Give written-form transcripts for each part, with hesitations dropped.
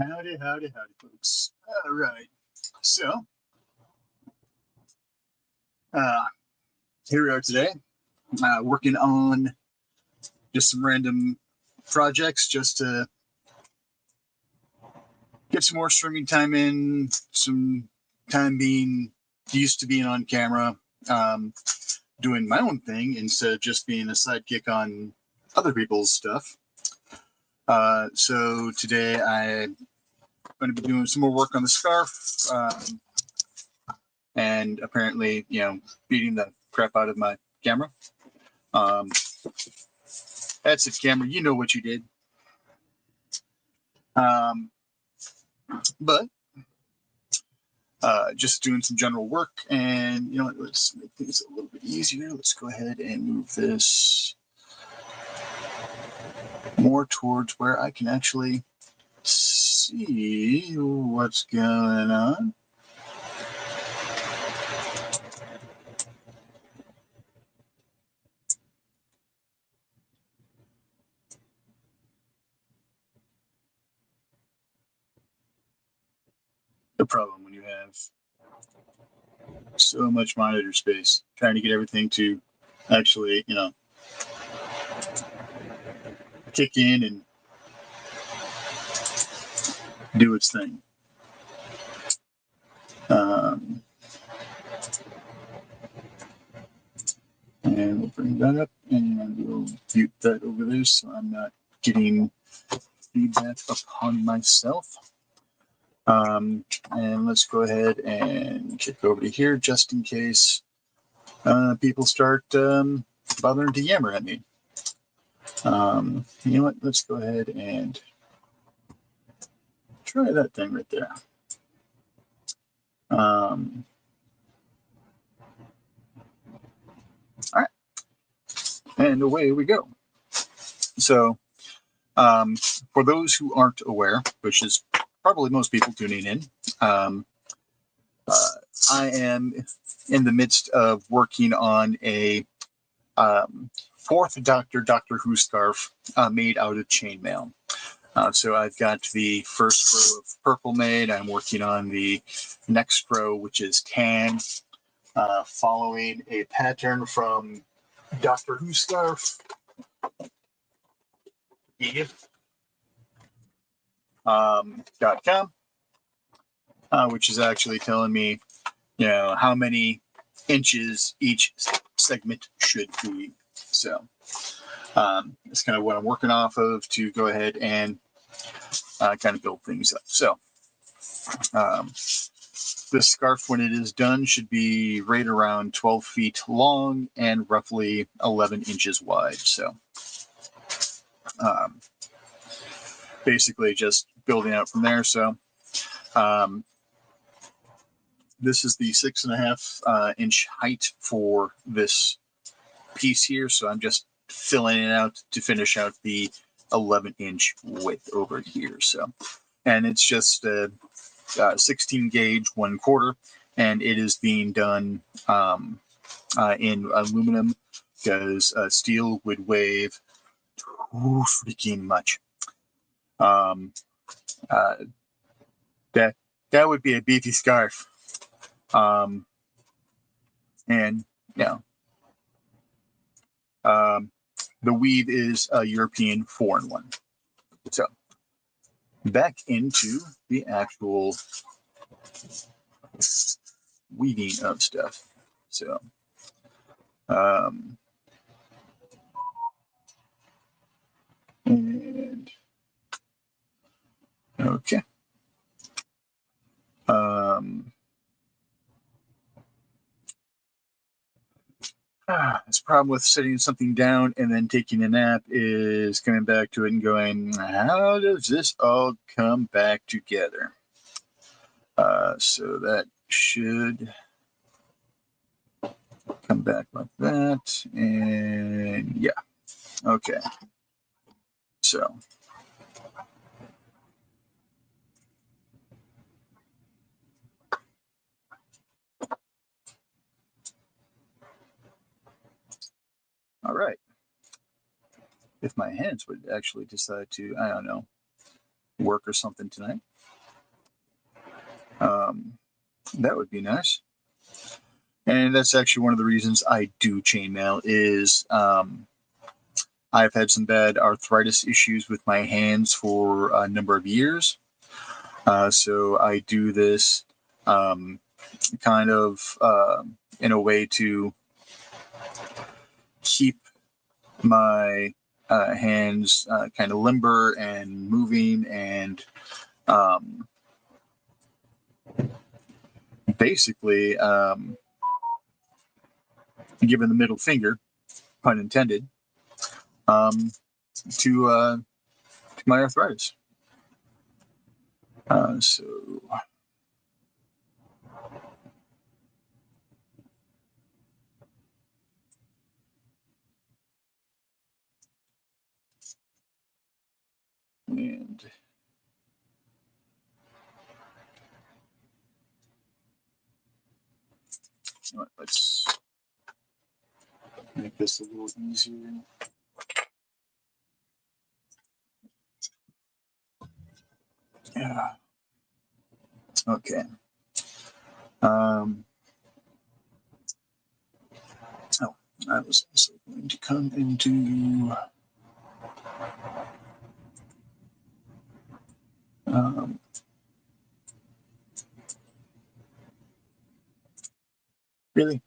Howdy, howdy, howdy, folks. All right. So, uh, here we are today, working on just some random projects just to get some more streaming time in, some time being used to being on camera, doing my own thing instead of just being a sidekick on other people's stuff. So today I'm going to be doing some more work on the scarf. And apparently, beating the crap out of my camera. That's it, camera. You know what you did. But just doing some general work, and let's make things a little bit easier. Let's go ahead and move this more towards where I can actually see what's going on. The problem when you have so much monitor space, trying to get everything to actually, kick in and do its thing. And we'll bring that up and we'll mute that over there so I'm not getting feedback upon myself. And let's go ahead and kick over to here just in case people start bothering to yammer at me. You know what? Let's go ahead and try that thing right there. All right. And away we go. So for those who aren't aware, which is probably most people tuning in, I am in the midst of working on a fourth Doctor Who scarf made out of chainmail. So I've got the first row of purple made. I'm working on the next row, which is tan, following a pattern from Doctor Who scarf. .com, which is actually telling me, how many inches each segment should be. So that's kind of what I'm working off of to go ahead and kind of build things up. So this scarf, when it is done, should be right around 12 feet long and roughly 11 inches wide. So basically just building out from there. So this is the 6.5 inch height for this piece here. So I'm just filling it out to finish out the 11 inch width over here. So, and it's just 16 gauge 1/4, and it is being done in aluminum because steel would weigh too freaking much. That would be a beefy scarf. And the weave is a European 4-in-1. So back into the actual weaving of stuff. So and okay. This problem with setting something down and then taking a nap is coming back to it and going, how does this all come back together? So that should come back like that. And yeah. Okay. So. All right. If my hands would actually decide to, I don't know, work or something tonight. That would be nice. And that's actually one of the reasons I do chainmail is I've had some bad arthritis issues with my hands for a number of years. So I do this kind of in a way to keep my hands kind of limber and moving, and basically giving the middle finger, pun intended, to my arthritis. So and let's make this a little easier. Yeah. Okay. Oh, I was also going to come into really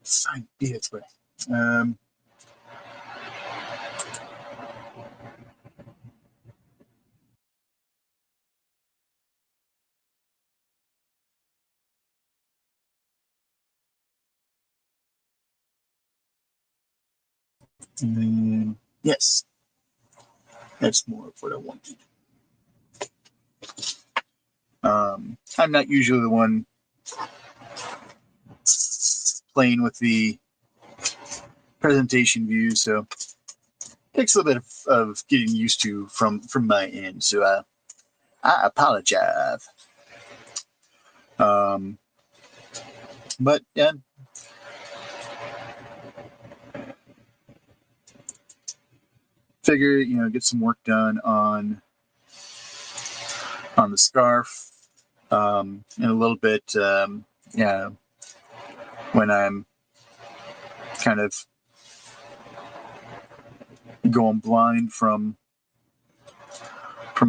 fine be its way. And then, yes, that's more of what I wanted. I'm not usually the one playing with the presentation view, so it takes a little bit of getting used to from my end. So I apologize. But yeah. Figure, get some work done on the scarf, and a little bit, when I'm kind of going blind from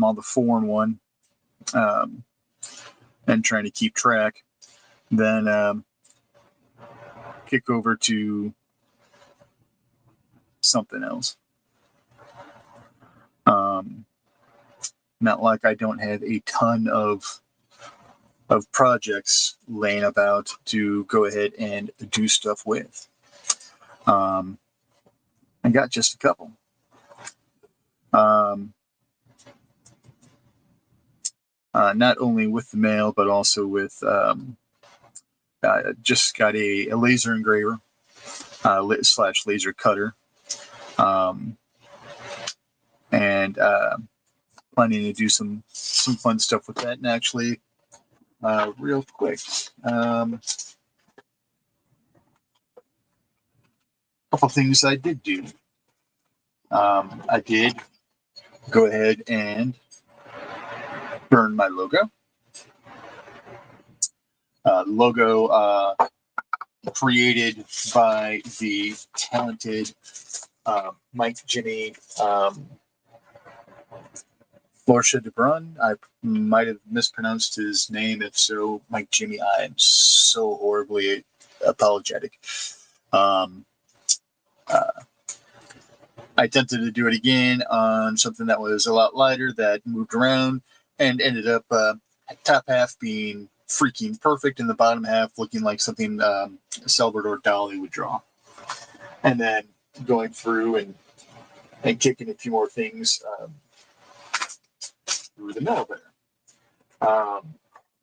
all the 4-in-1, and trying to keep track, then kick over to something else. Not like I don't have a ton of projects laying about to go ahead and do stuff with. I got just a couple. Not only with the mail, but also with just got a laser engraver / laser cutter, and planning to do some fun stuff with that. And actually, real quick, couple things I did do. I did go ahead and burn my logo. Logo created by the talented Mike Jimmy Florsha DeBrun. I might have mispronounced his name. If so, Mike Jimmy, I am so horribly apologetic. I attempted to do it again on something that was a lot lighter that moved around and ended up top half being freaking perfect and the bottom half looking like something Salvador Dali would draw. And then going through and kicking a few more things through the middle there.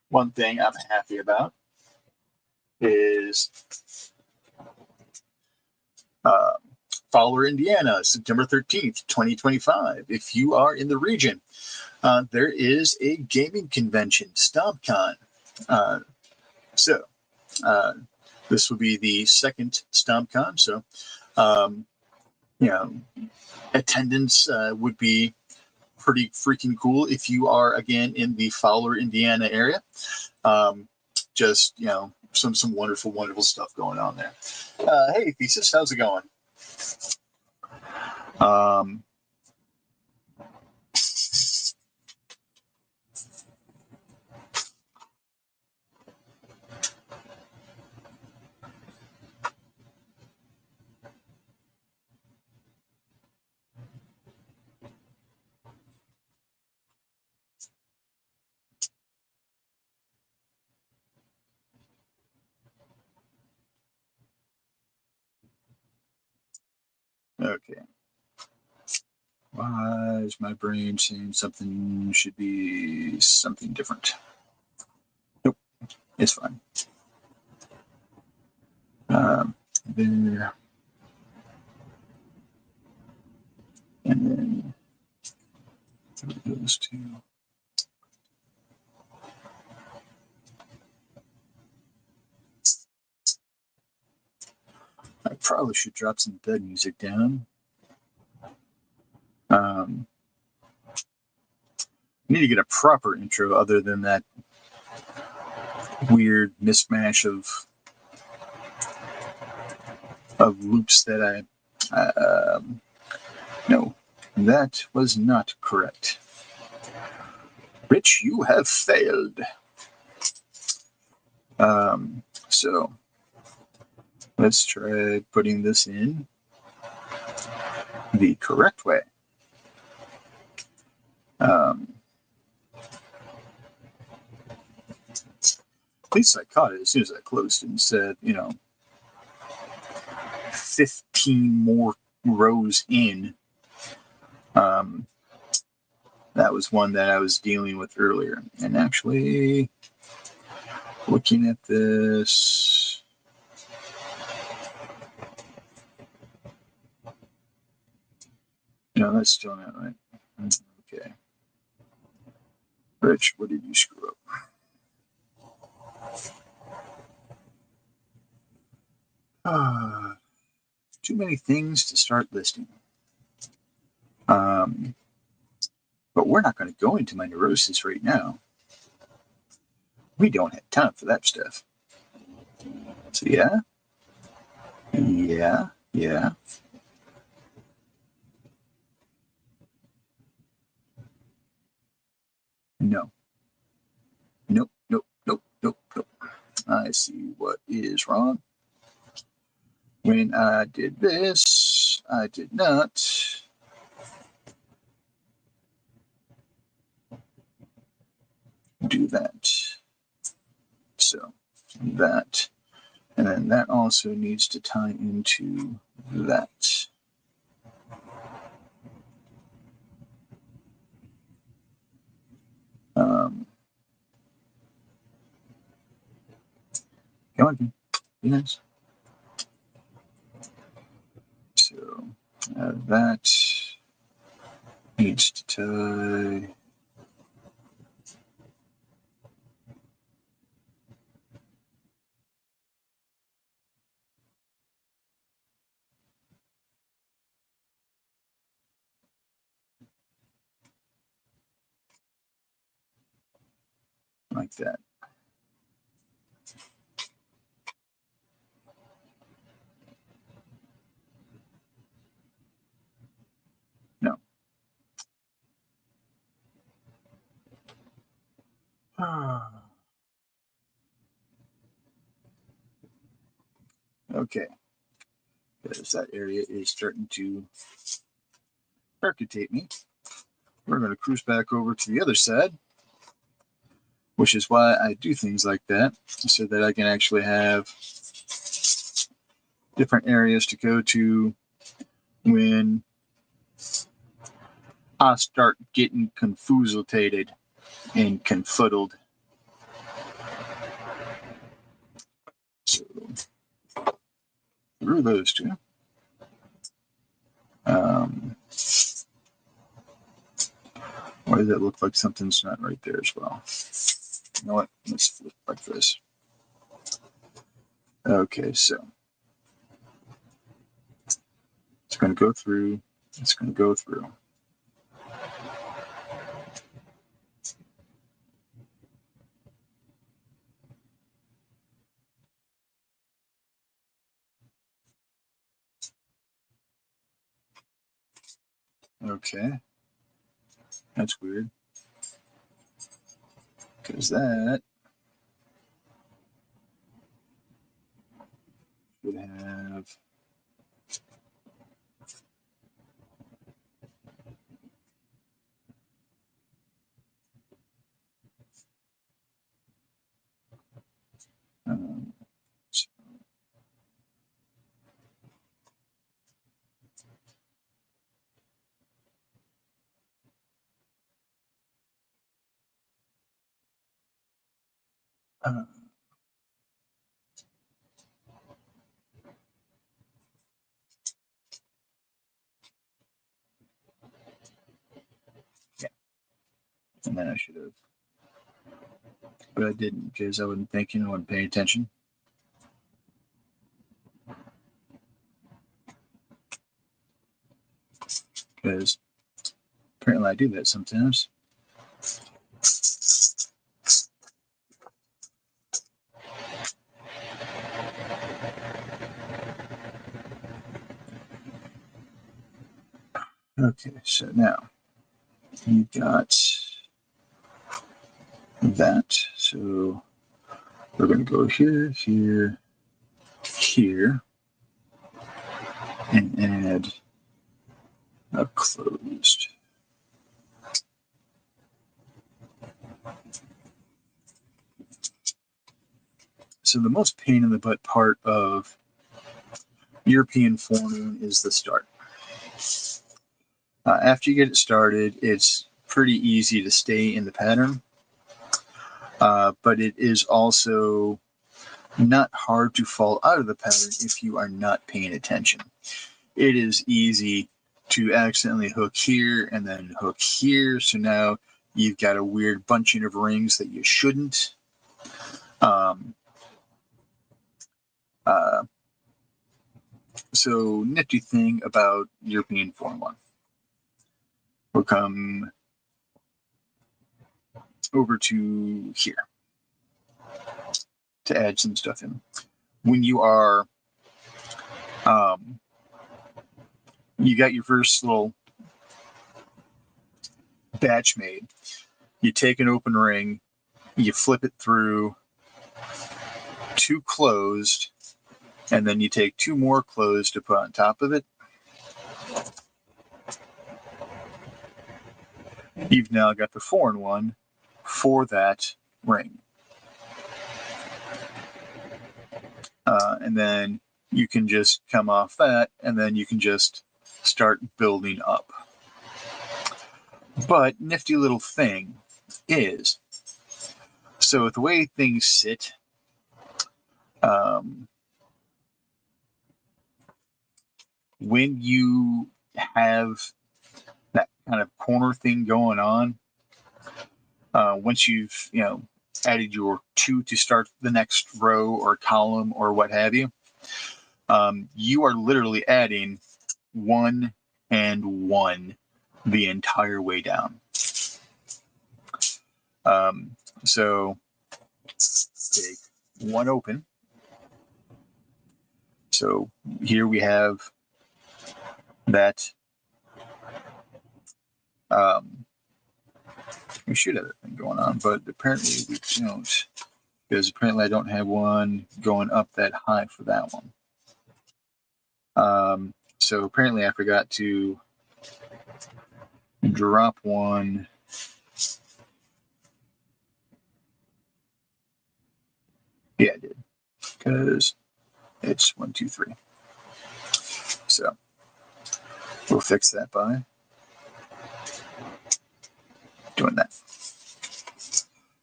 One thing I'm happy about is Fowler, Indiana, September 13th, 2025. If you are in the region, there is a gaming convention, StompCon. So this will be the second StompCon. So you know, attendance would be pretty freaking cool if you are again in the Fowler, Indiana area. Just some wonderful stuff going on there. Hey, Thesis, how's it going? Okay. Why is my brain saying something should be something different? Nope, it's fine. There. And then those two. I probably should drop some bed music down. I need to get a proper intro other than that weird mismatch of loops that no, that was not correct. Rich, you have failed. So let's try putting this in the correct way. At least I caught it as soon as I closed it and said, 15 more rows in. That was one that I was dealing with earlier. And actually, looking at this, no, that's still not right. Okay. Rich, what did you screw up? Too many things to start listing. But we're not going to go into my neurosis right now. We don't have time for that stuff. So yeah. No. Nope. I see what is wrong. When I did this, I did not do that. So that, and then that also needs to tie into that. Come on, be nice. So that needs to tie. Like that. No. Okay. Because that area is starting to archetype me. We're going to cruise back over to the other side, which is why I do things like that, so that I can actually have different areas to go to when I start getting confused and confuddled. So through those two. Why does it look like something's not right there as well? You know what? Let's flip like this. Okay, so It's going to go through. It's going to go through. Okay. That's weird. Because that should have. So, yeah. And then I should have. But I didn't because I wasn't thinking, I wasn't paying attention. Because apparently I do that sometimes. Okay, so now you've got that. So we're going to go here, here, here, and add a closed. So the most pain in the butt part of European forenoon is the start. After you get it started, it's pretty easy to stay in the pattern, but it is also not hard to fall out of the pattern if you are not paying attention. It is easy to accidentally hook here and then hook here, so now you've got a weird bunching of rings that you shouldn't. So nifty thing about European Form 1. We'll come over to here to add some stuff in. When you are, you got your first little batch made, you take an open ring, you flip it through 2 closed, and then you take 2 more closed to put on top of it. You've now got the 4-in-1 for that ring. And then you can just come off that, and then you can just start building up. But nifty little thing is, so the way things sit, when you have that kind of corner thing going on, once you've added your 2 to start the next row or column or what have you, you are literally adding 1 and 1 the entire way down. So take 1 open. So here we have that. We should have that thing going on, but apparently we don't, because apparently I don't have one going up that high for that one. So apparently I forgot to drop one. Yeah, I did, because it's 1, 2, 3. So we'll fix that by doing that.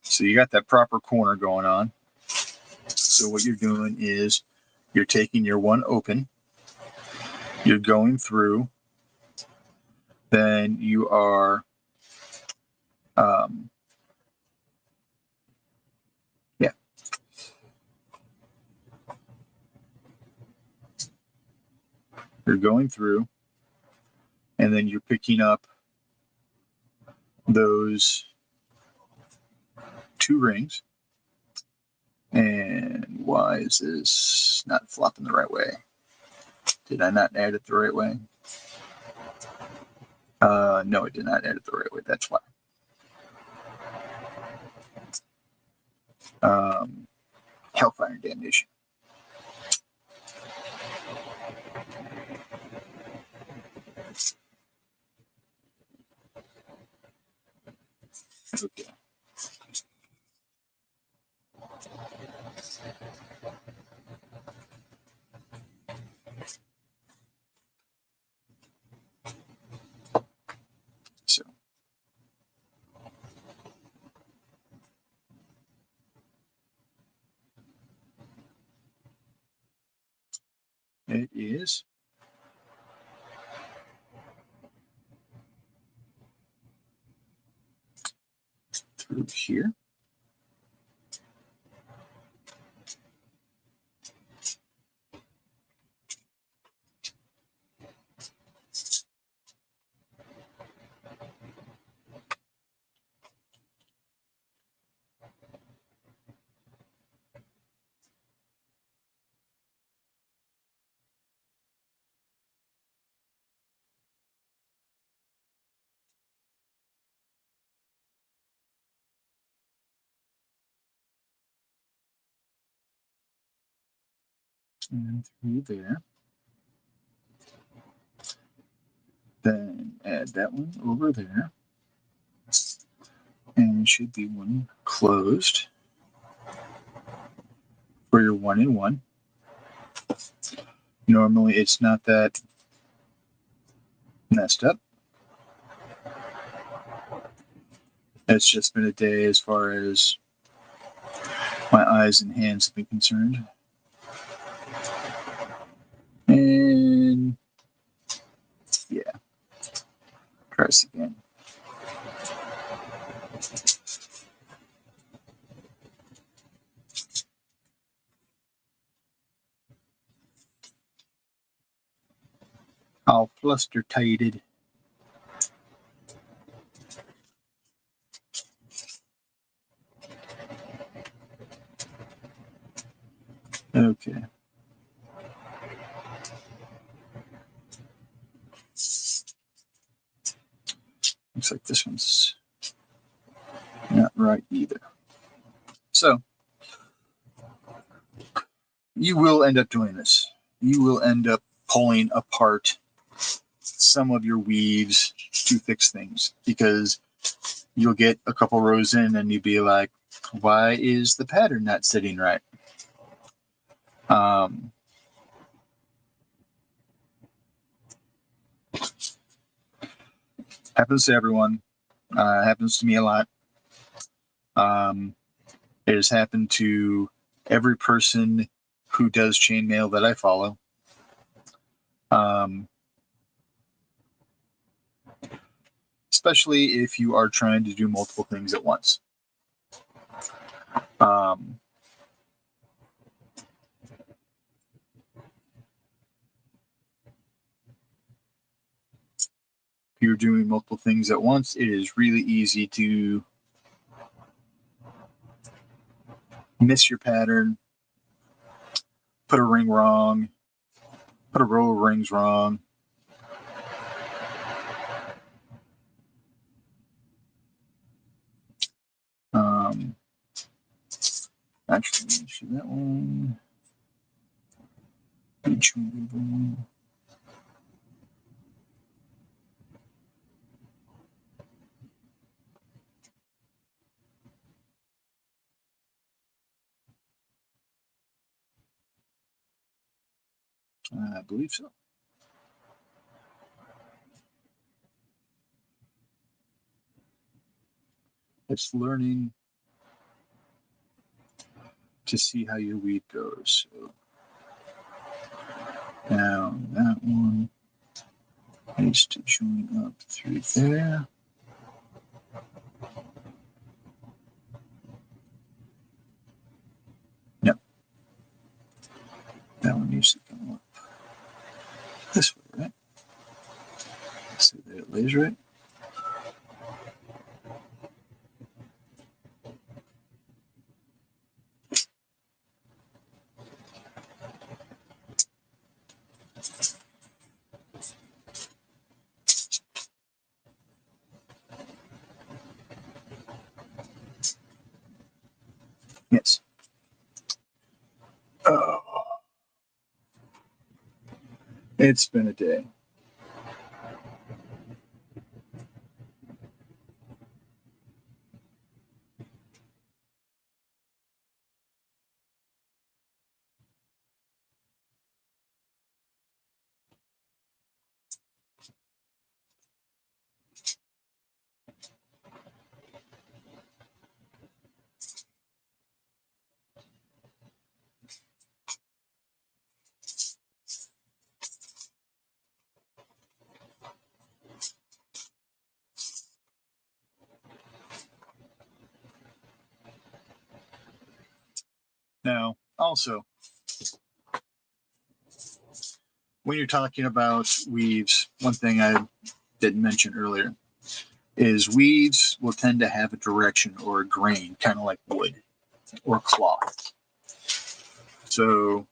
So you got that proper corner going on. So what you're doing is you're taking your 1 open, you're going through, then you are you're going through, and then you're picking up those 2 rings. And why is this not flopping the right way? Did I not add it the right way? No, I did not add it the right way. That's why. Hellfire and Damnation. Okay. So it is through here. And through there. Then add that one over there. And it should be one closed for your 1 and 1. Normally it's not that messed up. It's just been a day as far as my eyes and hands have been concerned. And yeah, try this again. All fluster-tighted. Okay. Looks like this one's not right either. So you will end up doing this. You will end up pulling apart some of your weaves to fix things, because you'll get a couple rows in and you'll be like, why is the pattern not sitting right? Happens to everyone. Happens to me a lot. It has happened to every person who does chainmail that I follow. Especially if you are trying to do multiple things at once. If you're doing multiple things at once, it is really easy to miss your pattern, put a ring wrong, put a row of rings wrong. Actually, that one. Each one. I believe so. It's learning to see how your weave goes. So now that one needs to join up through there. No. That one needs to come up this way, right? So there it lays right. Yes. Oh, it's been a day. Now, also, when you're talking about weaves, one thing I didn't mention earlier is weaves will tend to have a direction or a grain, kind of like wood or cloth. So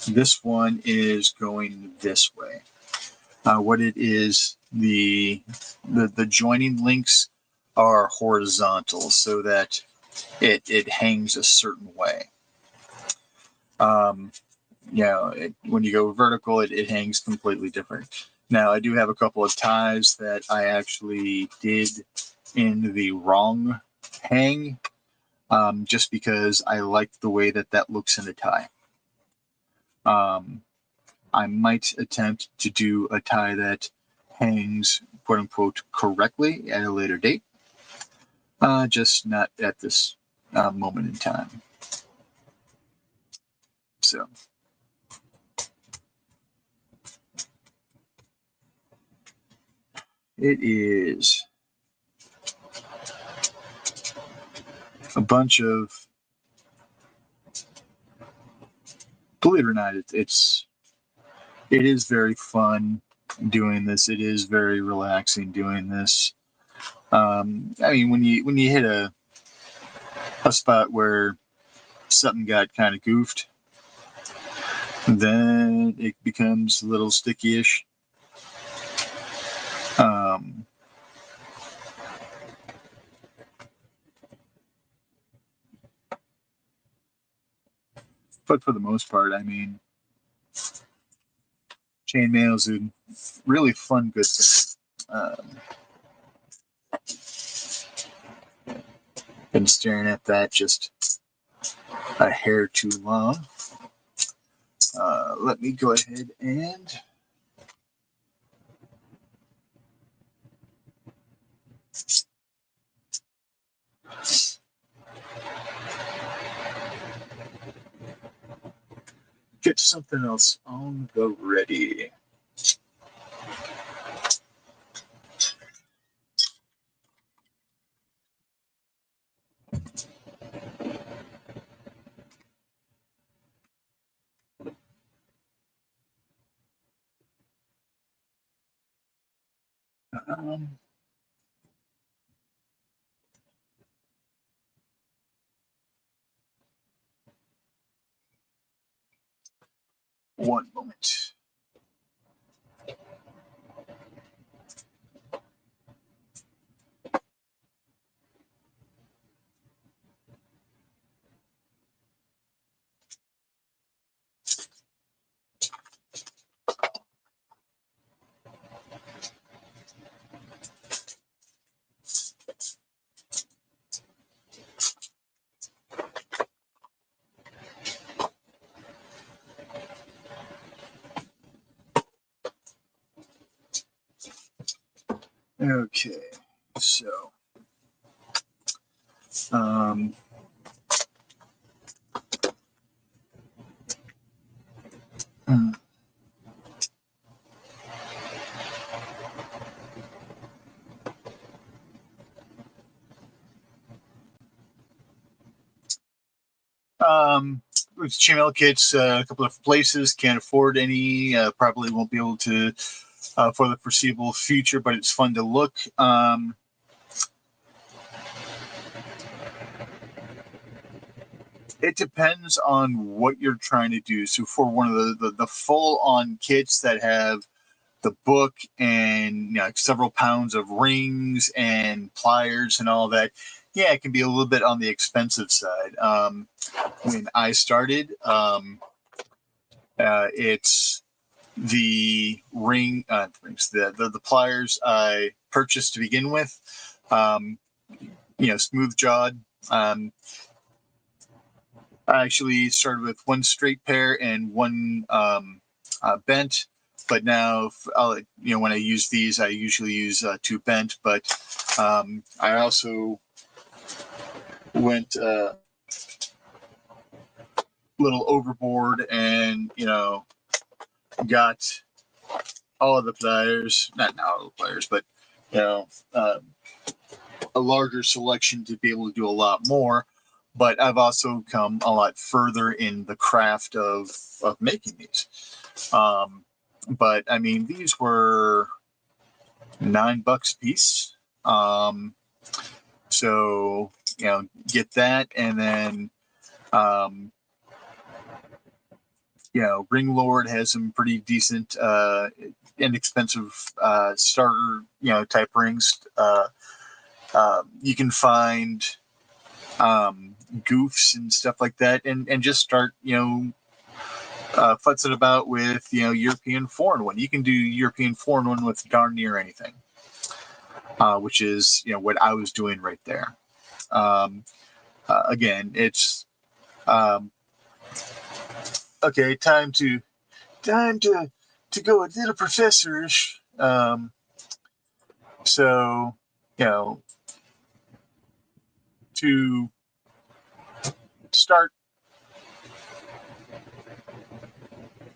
this one is going this way. What it is, the joining links are horizontal so that it hangs a certain way. When you go vertical, it hangs completely different. Now, I do have a couple of ties that I actually did in the wrong hang, just because I liked the way that looks in a tie. I might attempt to do a tie that hangs, quote unquote, correctly at a later date, just not at this moment in time. So. It is a bunch of, believe it or not, it is very fun doing this. It is very relaxing doing this. I mean, when you hit a spot where something got kind of goofed, then it becomes a little sticky-ish. But for the most part, I mean, chainmail is a really fun, good thing. Been staring at that just a hair too long. Let me go ahead and get something else on the ready. One moment. Okay, so um, with chainmail kits, a couple of places can't afford any. Probably won't be able to for the foreseeable future, but it's fun to look. It depends on what you're trying to do. So for one of the full-on kits that have the book and several pounds of rings and pliers and all that, yeah, it can be a little bit on the expensive side. When I started, it's the rings, the pliers I purchased to begin with. Smooth jawed. I actually started with one straight pair and one bent, but now, when I use these, I usually use two bent. But I also went a little overboard and got all of the pliers, not all the pliers, but a larger selection to be able to do a lot more. But I've also come a lot further in the craft of making these. But I mean, these were $9 a piece. So get that, and then Ring Lord has some pretty decent, inexpensive starter type rings. You can find goofs and stuff like that, and just start futzing about with European foreign one. You can do European foreign one with darn near anything, which is what I was doing right there. Again, it's okay. Time to go a little professorish. So to start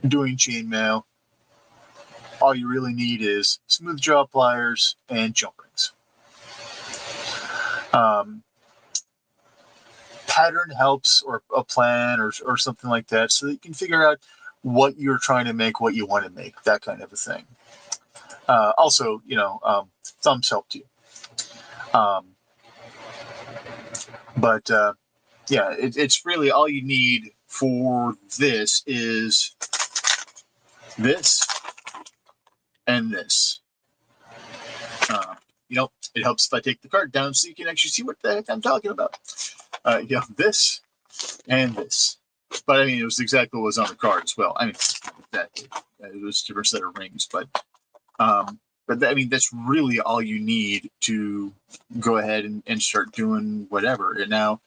doing chainmail, all you really need is smooth jaw pliers and jump rings. Pattern helps, or a plan, or something like that, so that you can figure out what you're trying to make, what you want to make, that kind of a thing. Also, thumbs help too. But it's really all you need for this is this and this. It helps if I take the card down so you can actually see what the heck I'm talking about. This and this. But I mean, it was exactly what was on the card as well. I mean, it was a different set of rings, but I mean, that's really all you need to go ahead and start doing whatever. And now,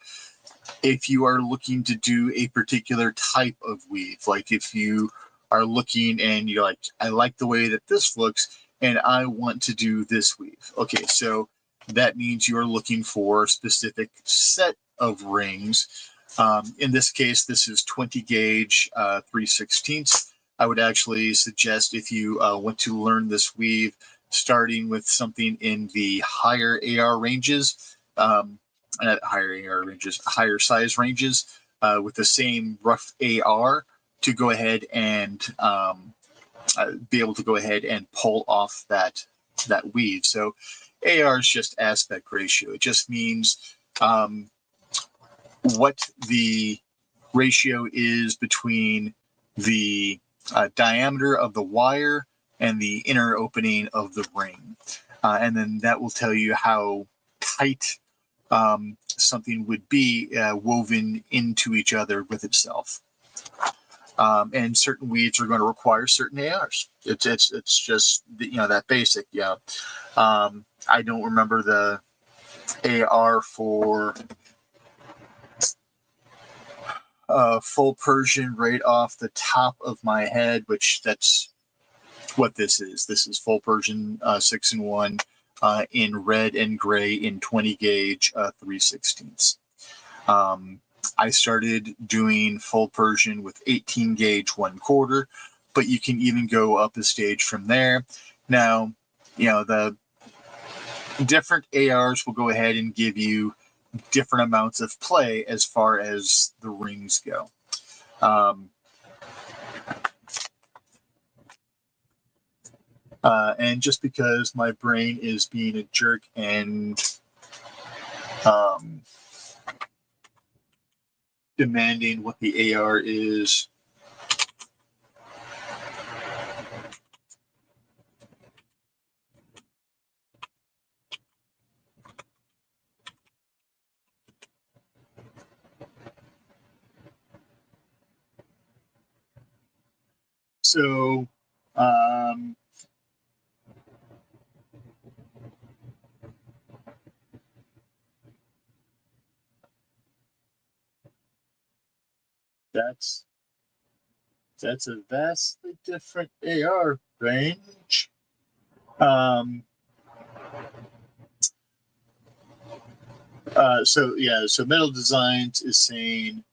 if you are looking to do a particular type of weave, like if you are looking and you're like, I like the way that this looks, and I want to do this weave. Okay, so that means you're looking for a specific set of rings. In this case, this is 20 gauge 3/16. I would actually suggest, if you want to learn this weave, starting with something in the higher AR ranges, higher size ranges, with the same rough AR, to go ahead and be able to go ahead and pull off that weave. So AR is just aspect ratio. It just means what the ratio is between the diameter of the wire and the inner opening of the ring. And then that will tell you how tight something would be woven into each other with itself. And certain weaves are going to require certain ARs. It's just that basic. I don't remember the AR for full Persian right off the top of my head, which that's what this is. This is full Persian 6-in-1 in red and gray in 20 gauge 3/16. I started doing full Persian with 18 gauge 1/4, but you can even go up a stage from there. Now, the different ARs will go ahead and give you different amounts of play as far as the rings go. And just because my brain is being a jerk and demanding what the AR is. So, that's a vastly different AR range. So Metal Designs is saying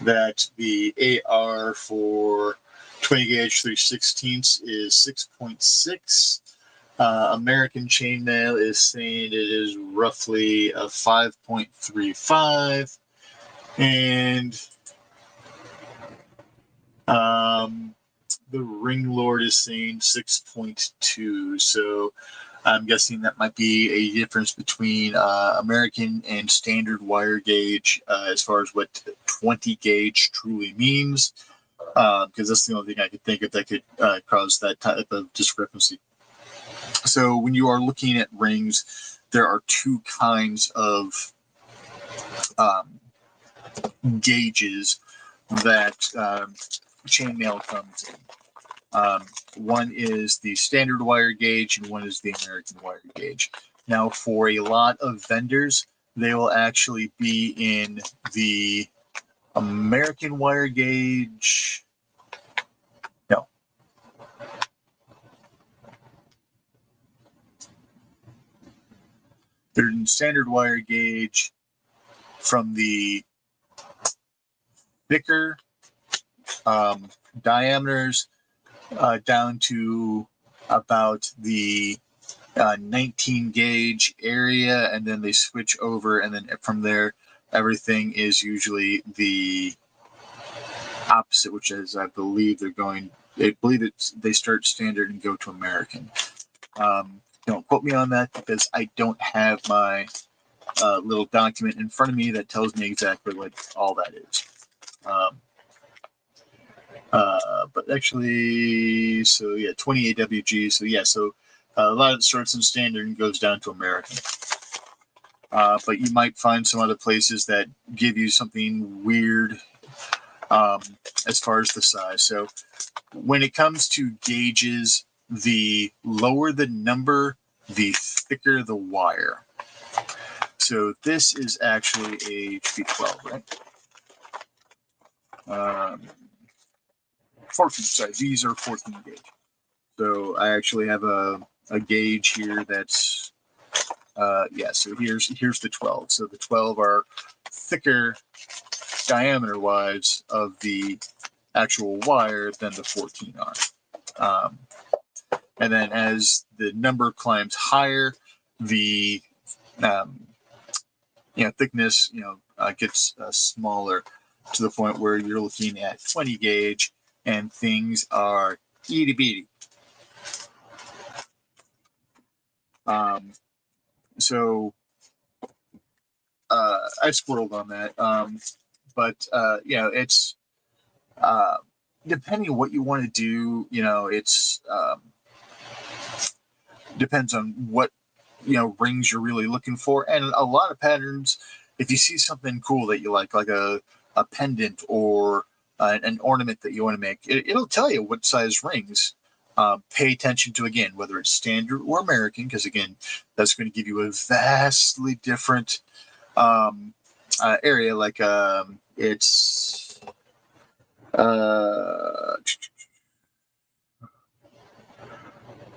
that the AR for 20 gauge 3/16 is 6.6. American Chainmail is saying it is roughly a 5.35, and the Ring Lord is saying 6.2. So I'm guessing that might be a difference between American and standard wire gauge as far as what 20 gauge truly means, because that's the only thing I could think of that could cause that type of discrepancy. So when you are looking at rings, there are two kinds of gauges that chainmail comes in. One is the standard wire gauge and one is the American wire gauge. Now, for a lot of vendors, they will actually be in the American wire gauge. No. They're in standard wire gauge from the thicker diameters down to about the 19 gauge area, and then they switch over, and then from there everything is usually the opposite, which is I believe they start standard and go to American. Don't quote me on that because I don't have my little document in front of me that tells me exactly what all that is. But actually, so yeah, 28 WG. So yeah, so a lot of it starts in standard and goes down to American. But you might find some other places that give you something weird as far as the size. So when it comes to gauges, the lower the number, the thicker the wire. So this is actually a P12, right? 14. Sorry, these are 14 gauge. So I actually have a gauge here that's so here's the 12. So the 12 are thicker diameter wise of the actual wire than the 14 are. And then as the number climbs higher, the thickness gets smaller to the point where you're looking at 20 gauge and things are itty bitty. So I squirreled on that. But it's depending on what you want to do, it's depends on what rings you're really looking for. And a lot of patterns, if you see something cool that you like a pendant or an ornament that you want to make, it'll tell you what size rings. Pay attention to, again, whether it's standard or American, because again, that's going to give you a vastly different area. Like it's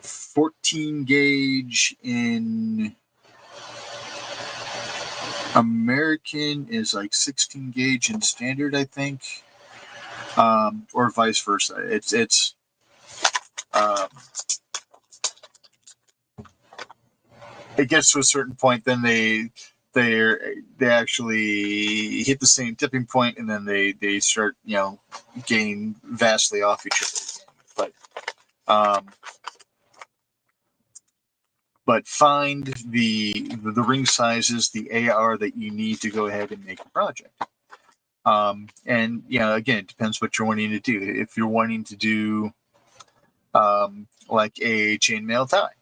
14 gauge in American is like 16 gauge in standard, I think, or vice versa. It's it gets to a certain point, then they actually hit the same tipping point, and then they start gaining vastly off each other. But but find the ring sizes, the AR that you need to go ahead and make a project. And again, it depends what you're wanting to do. If you're wanting to do like a chainmail tie,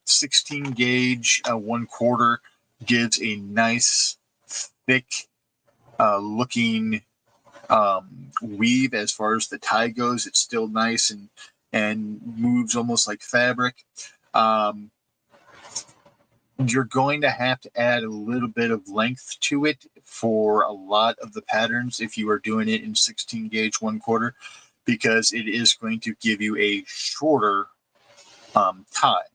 16 gauge 1/4 gives a nice thick looking weave as far as the tie goes. It's still nice and moves almost like fabric. You're going to have to add a little bit of length to it for a lot of the patterns if you are doing it in 16 gauge 1/4, because it is going to give you a shorter tie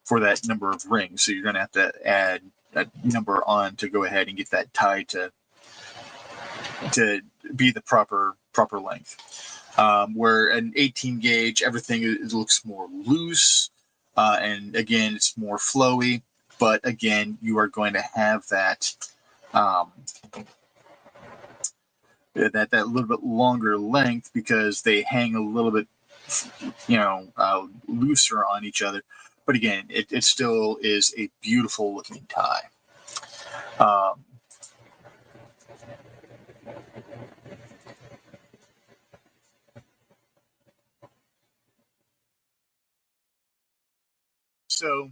for that number of rings. So you're going to have to add a number on to go ahead and get that tie to be the proper length. Where an 18 gauge, everything looks more loose, and again, it's more flowy. But again, you are going to have that that little bit longer length because they hang a little bit, looser on each other. But again, it still is a beautiful looking tie. So,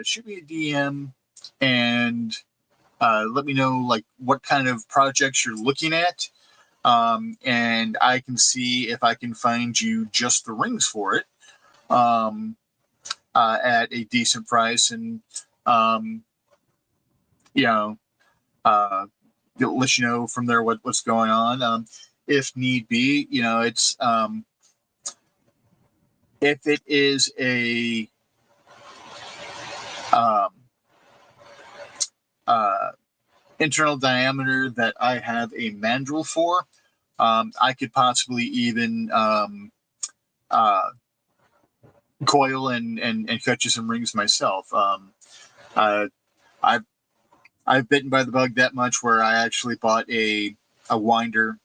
shoot me a DM and let me know like what kind of projects you're looking at, and I can see if I can find you just the rings for it at a decent price, and let you know from there what's going on. If need be, it's if it is a internal diameter that I have a mandrel for, I could possibly even coil and cut you some rings myself. I've bitten by the bug that much where I actually bought a winder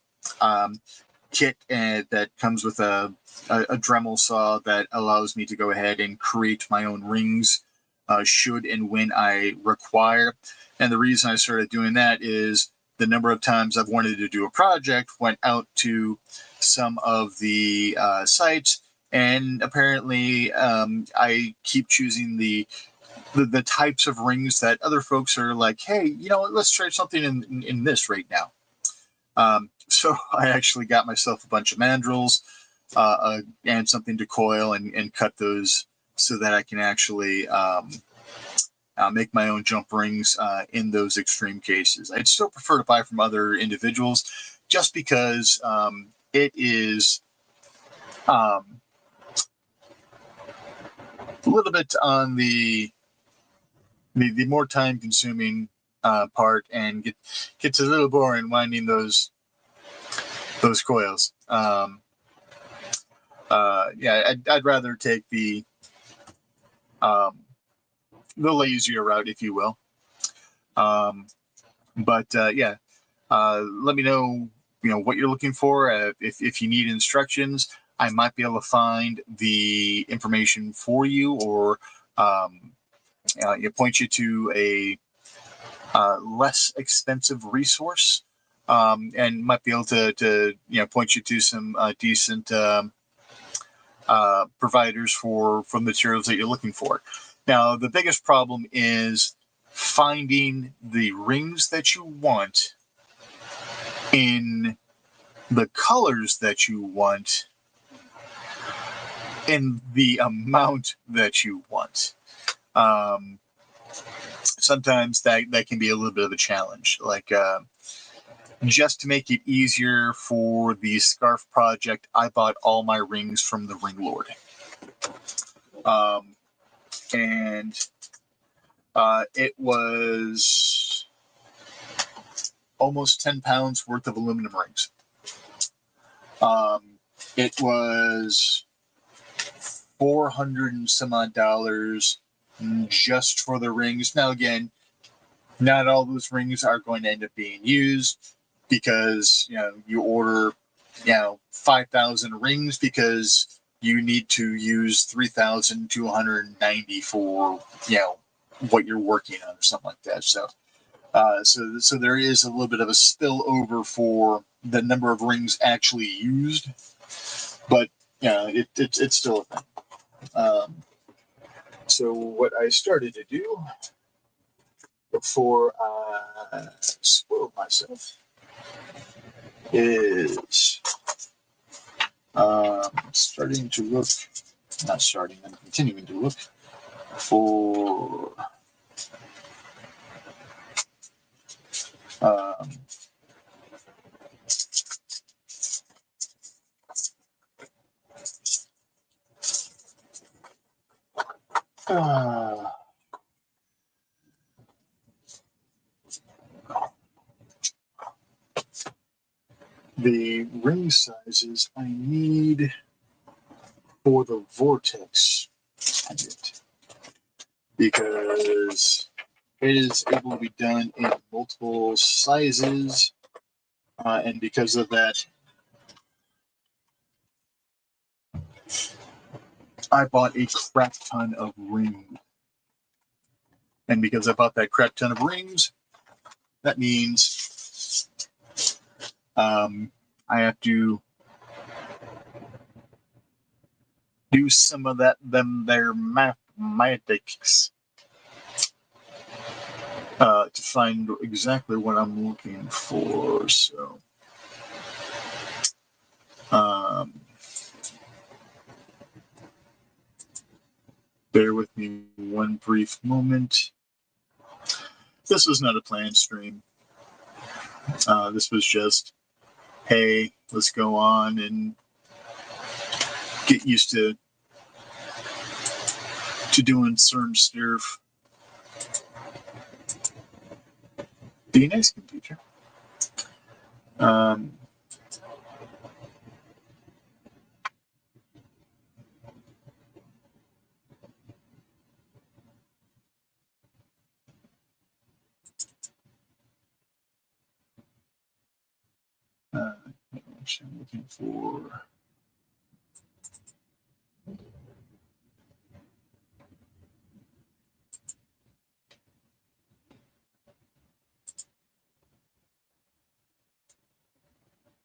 kit that comes with a Dremel saw that allows me to go ahead and create my own rings should and when I require. And the reason I started doing that is the number of times I've wanted to do a project went out to some of the sites, and apparently I keep choosing the types of rings that other folks are like, hey, let's try something in this right now. So I actually got myself a bunch of mandrels and something to coil and cut those so that I can actually make my own jump rings in those extreme cases. I'd still prefer to buy from other individuals just because it is a little bit on the more time consuming part, and gets a little boring winding those coils. I'd rather take the lazier route, if you will. Let me know what you're looking for. If you need instructions, I might be able to find the information for you, or point you to a less expensive resource, and might be able to point you to some decent providers for materials that you're looking for. Now, the biggest problem is finding the rings that you want in the colors that you want in the amount that you want. Sometimes that can be a little bit of a challenge. Like just to make it easier for the scarf project, I bought all my rings from the Ring Lord. And it was almost 10 pounds worth of aluminum rings. It was $400 and some odd just for the rings. Now, again, not all those rings are going to end up being used. because you order 5,000 rings because you need to use 3,290 for what you're working on or something like that. So there is a little bit of a spillover for the number of rings actually used, but it's still a thing. So what I started to do before I spoiled myself is starting to look, not starting, I'm continuing to look for um, uh, the ring sizes I need for the vortex pendant, because it is able to be done in multiple sizes, and because of that, I bought a crap ton of rings. And because I bought that crap ton of rings, that means I have to do some of their mathematics to find exactly what I'm looking for. So, bear with me one brief moment. This was not a planned stream. This was just, hey, let's go on and get used to doing certain stuff. Be nice, computer. Actually, I'm looking for.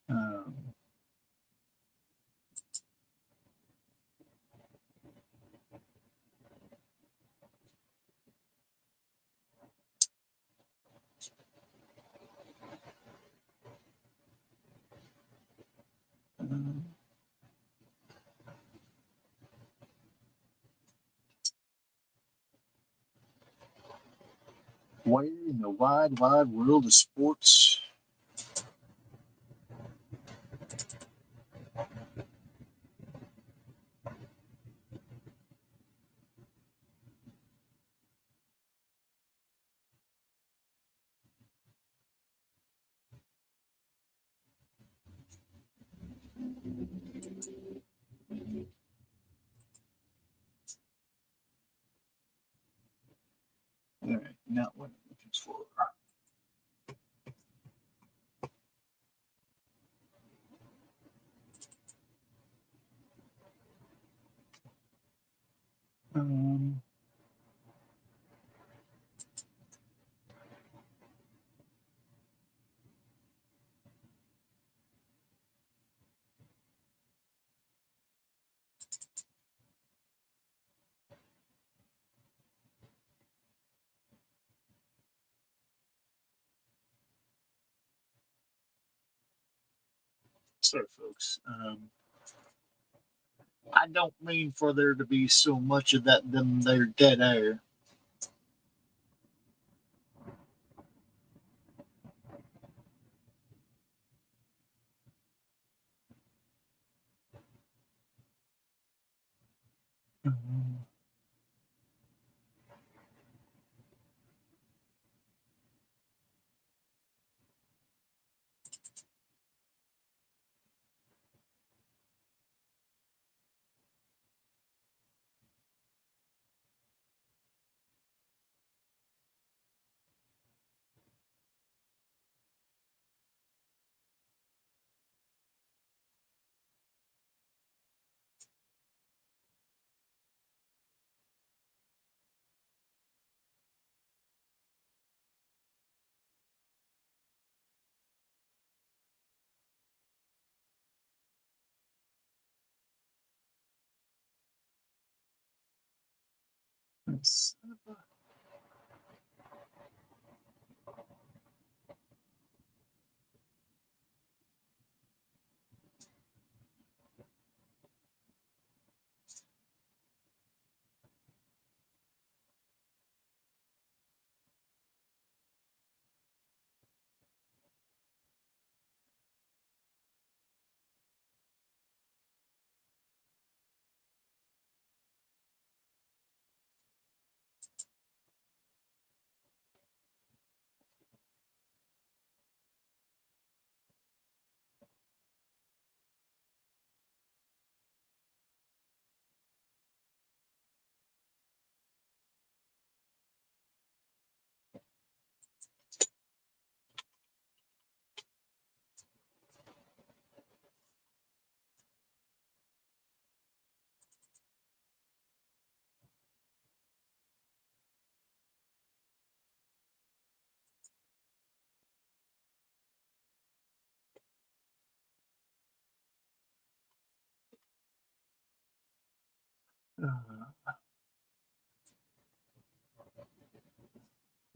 Um, Where in the wide, wide world of sports? All right, not what I'm looking for. Um, sorry, folks. I don't mean for there to be so much of that them there dead air. Um,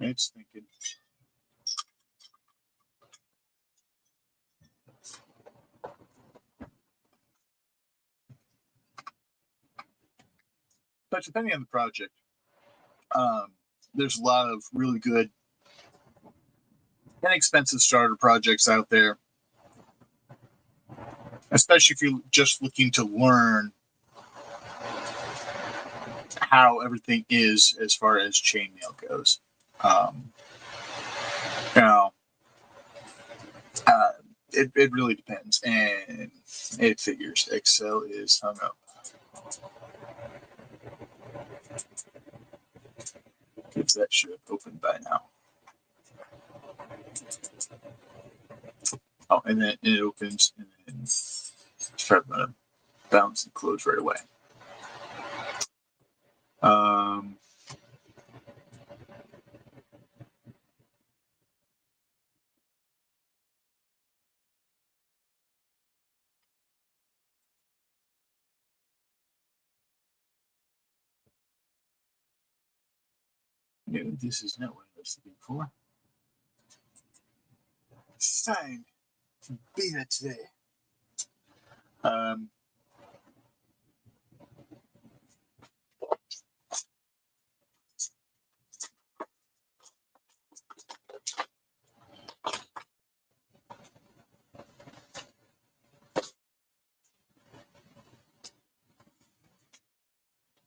It's thinking. But depending on the project, there's a lot of really good, inexpensive starter projects out there, especially if you're just looking to learn how everything is as far as chainmail goes. Now, it really depends, and it figures Excel is hung up. Because that should have opened by now. Oh, and then it opens, and then start to bounce and close right away. Yeah, this is not what I was looking for. It's time to be that today.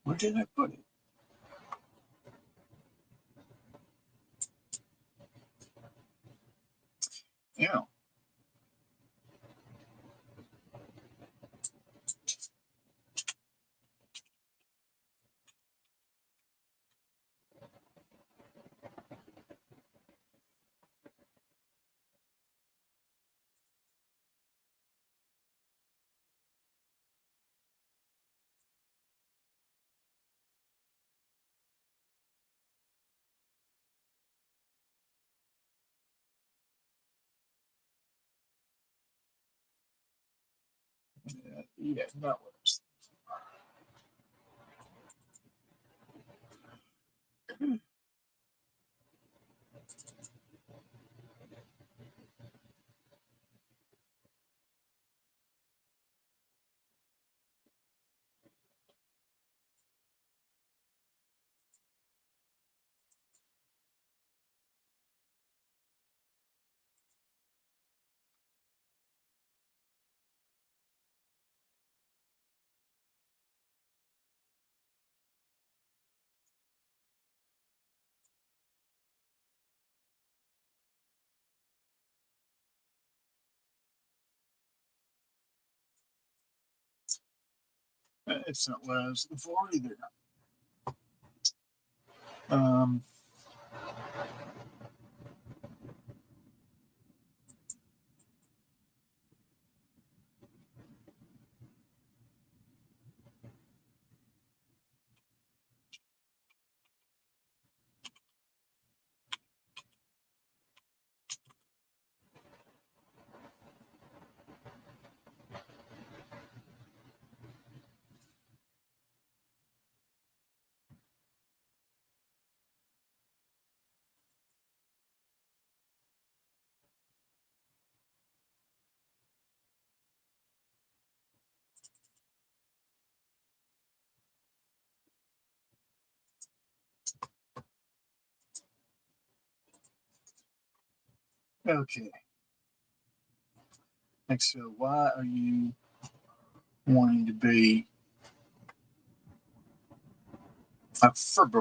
Where did I put it? Yeah. Yeah, not what I was thinking. It's not what I was looking for either. Um, Okay. Next, so why are you wanting to be a fur?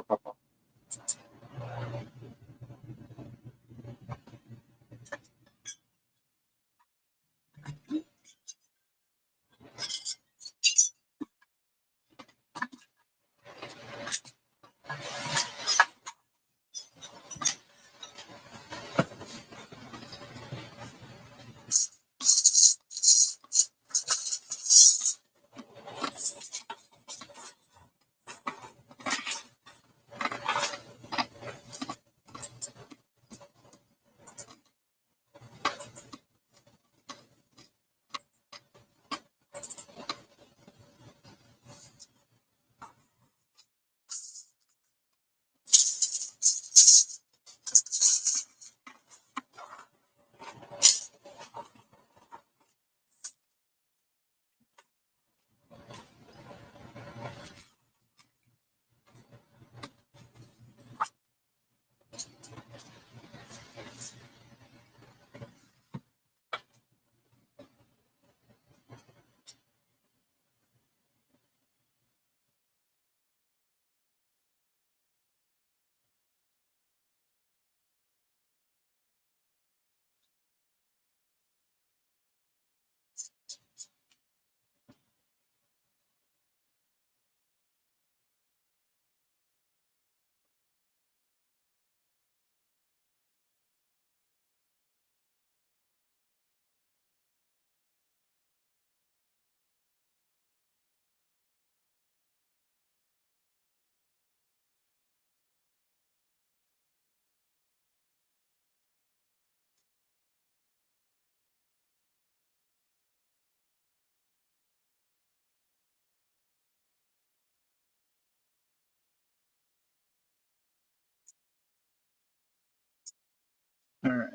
All right.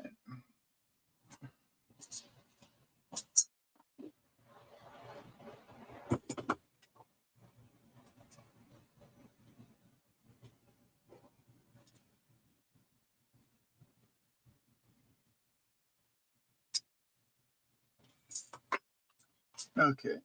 Okay.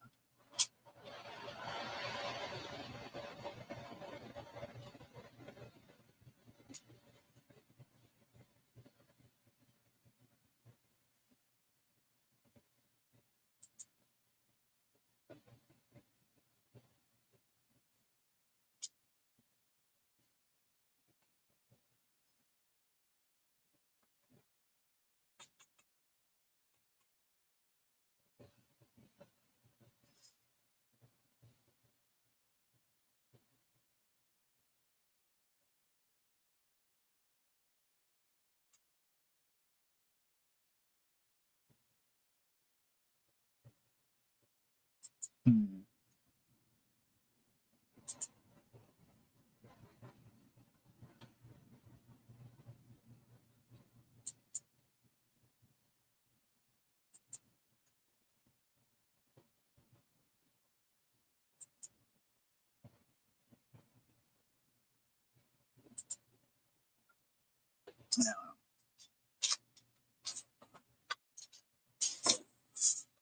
Hmm. Now,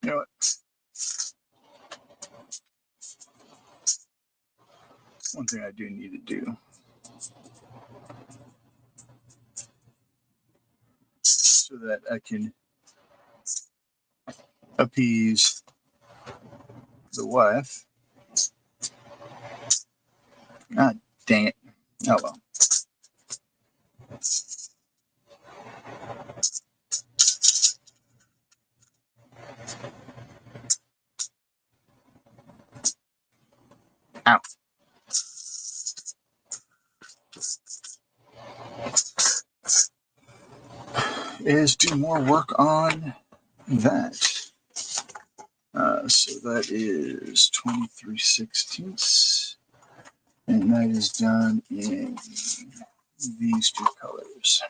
you know what? One thing I do need to do so that I can appease the wife. God dang it. Oh well. Ow. Is do more work on that. So that is 23/16, and that is done in these two colors.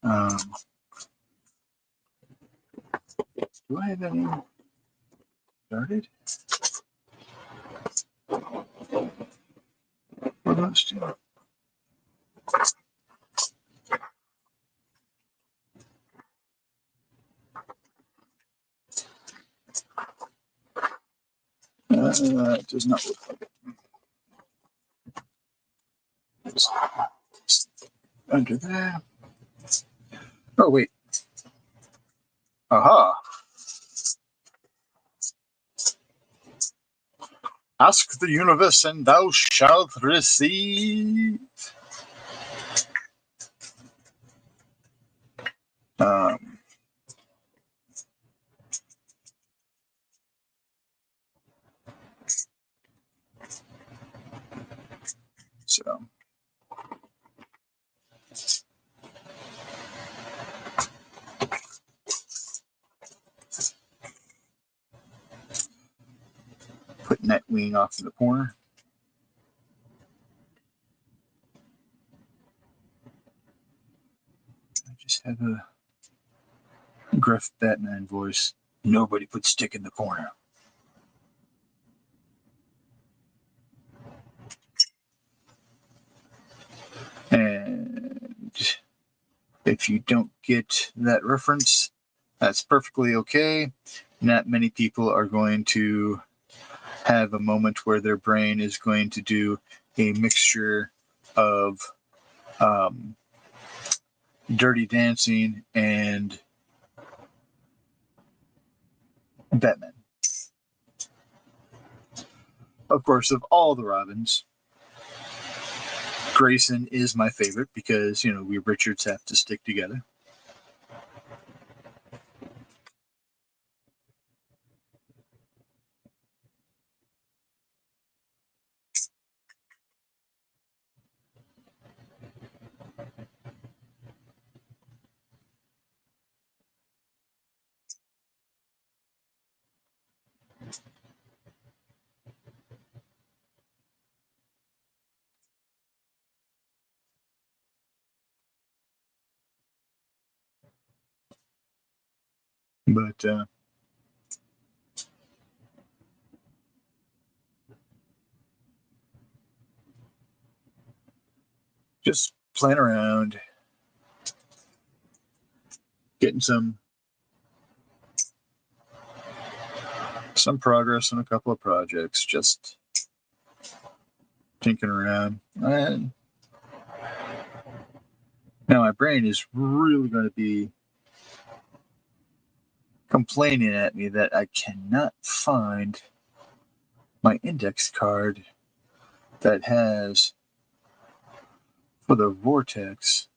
Um, do I have any started for those two? It does not look like it. Under that. Oh, wait. Aha. Ask the universe and thou shalt receive. So. Putting that wing off in the corner. I just have a gruff Batman voice. Nobody put stick in the corner. And if you don't get that reference, that's perfectly okay. Not many people are going to have a moment where their brain is going to do a mixture of Dirty Dancing and Batman. Of course, of all the Robins, Grayson is my favorite because, you know, we Richards have to stick together. But just playing around, getting some progress on a couple of projects, just tinkering around. And now my brain is really going to be complaining at me that I cannot find my index card that has, for the Vortex,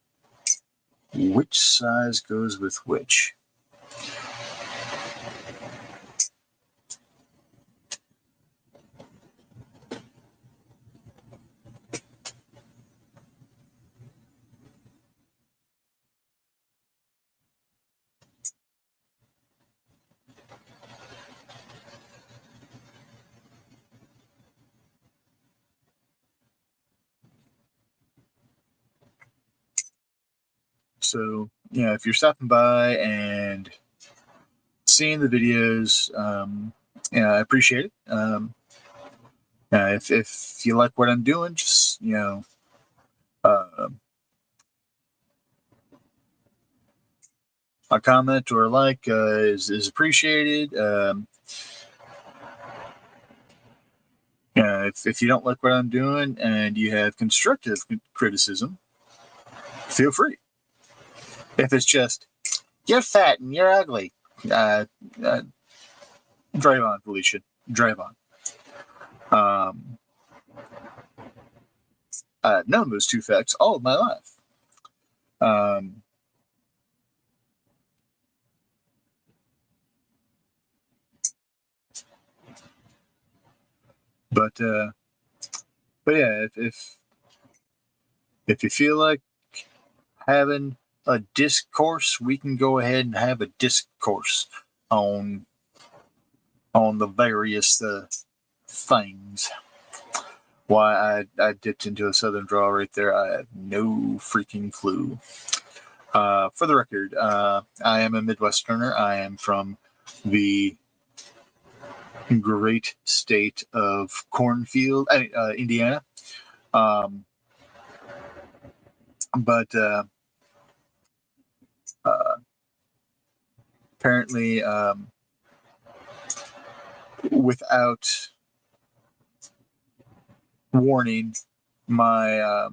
which size goes with which. So, yeah, if you're stopping by and seeing the videos, yeah, I appreciate it. If you like what I'm doing, just, you know, a comment or a like is appreciated. If you don't like what I'm doing and you have constructive criticism, feel free. If it's just, you're fat and you're ugly, drive on, Felicia. Drive on. I've known those two facts all of my life. But yeah, if you feel like having a discourse, we can go ahead and have a discourse on the various things. Why I dipped into a Southern drawl right there, I have no freaking clue. For the record, I am a Midwesterner. I am from the great state of cornfield, Indiana. But apparently, without warning, my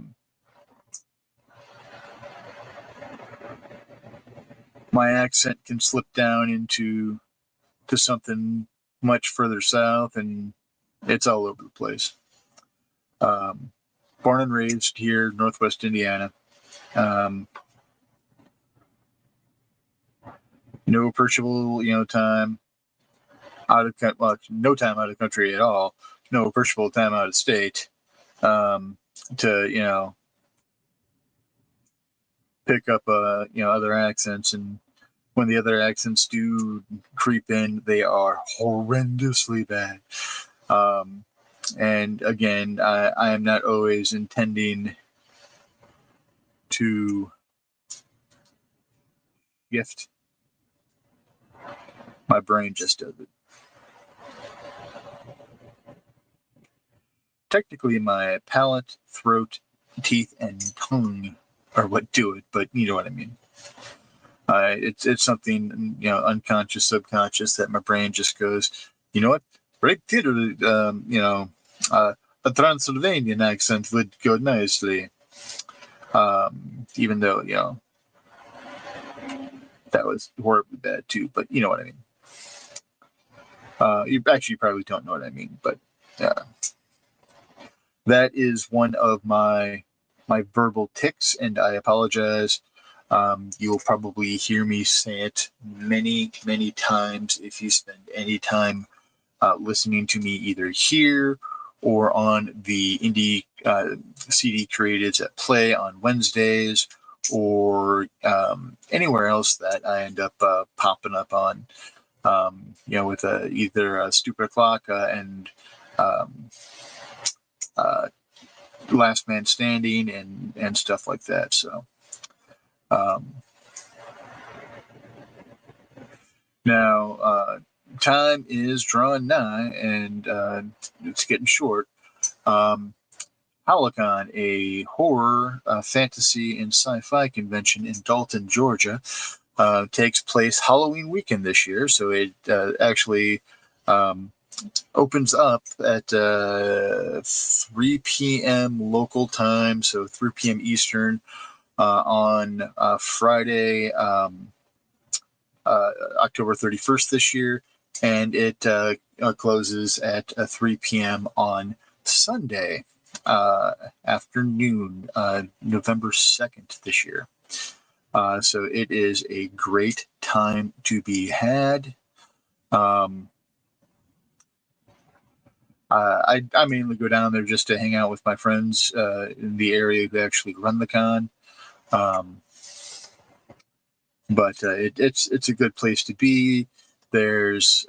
my accent can slip down into something much further south, and it's all over the place. Born and raised here, Northwest Indiana. No appreciable, time out of no time out of country at all. No appreciable time out of state to pick up other accents, and when the other accents do creep in, they are horrendously bad. And again, I am not always intending to gift. My brain just does it. Technically, my palate, throat, teeth, and tongue are what do it, but you know what I mean. It's something unconscious, subconscious, that my brain just goes, you know what, right here, a Transylvanian accent would go nicely. Even though that was horribly bad too, but you know what I mean. You actually probably don't know what I mean, but that is one of my verbal tics, and I apologize. You'll probably hear me say it many, many times if you spend any time listening to me either here or on the Indie CD Creatives at Play on Wednesdays, or anywhere else that I end up popping up on, with either a Stupid Clock and Last Man Standing and stuff like that. So now time is drawing nigh, and it's getting short. Howlicon, a horror, fantasy, and sci-fi convention in Dalton, Georgia, takes place Halloween weekend this year. So it actually opens up at 3 p.m. local time, so 3 p.m. Eastern, on Friday, October 31st this year, and it closes at 3 p.m. on Sunday afternoon, November 2nd this year. So it is a great time to be had. I mainly go down there just to hang out with my friends in the area who actually run the con. But it's a good place to be. There's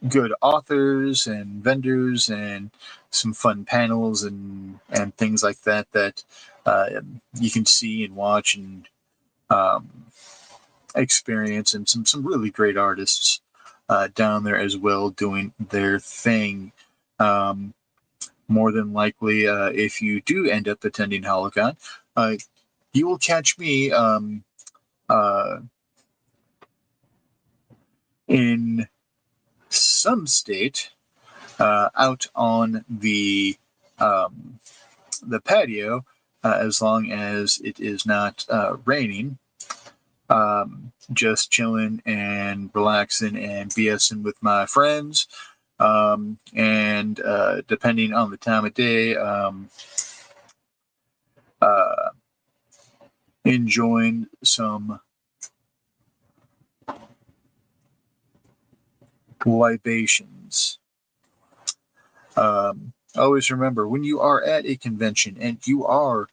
good authors and vendors and some fun panels and things like that you can see and watch and experience, and some really great artists down there as well doing their thing. More than likely, if you do end up attending Howlicon, you will catch me in some state out on the patio, as long as it is not raining, just chilling and relaxing and BSing with my friends, and depending on the time of day, enjoying some libations. Always remember, when you are at a convention and you are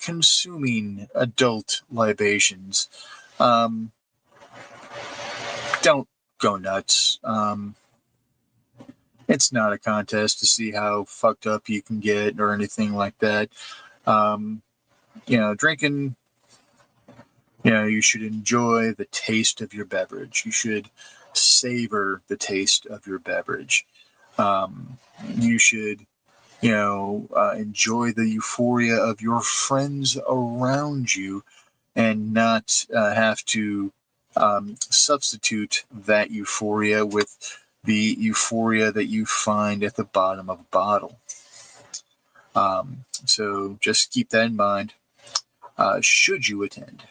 consuming adult libations, don't go nuts. It's not a contest to see how fucked up you can get or anything like that. Drinking, you should enjoy the taste of your beverage. You should savor the taste of your beverage. You should, enjoy the euphoria of your friends around you, and not have to substitute that euphoria with the euphoria that you find at the bottom of a bottle. So just keep that in mind should you attend.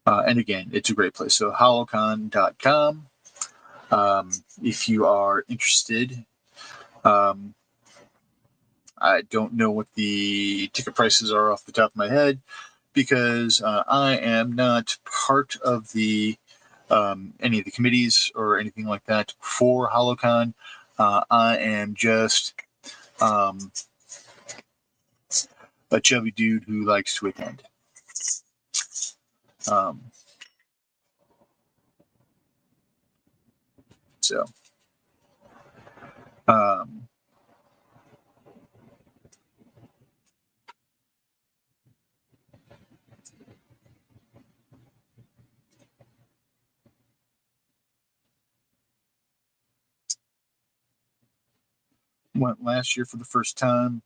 And again, it's a great place. So holocon.com. If you are interested, I don't know what the ticket prices are off the top of my head because I am not part of the any of the committees or anything like that for HoloCon. I am just a chubby dude who likes to attend. So, went last year for the first time.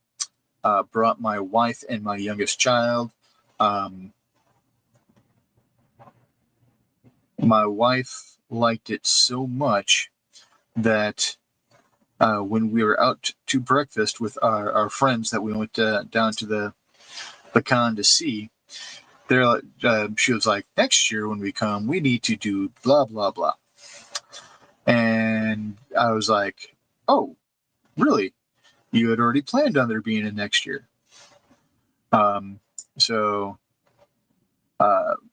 Brought my wife and my youngest child. My wife liked it so much that when we were out to breakfast with our friends that we went down to the con to see, she was like, next year when we come, we need to do blah, blah, blah. And I was like, oh, really? You had already planned on there being a next year. So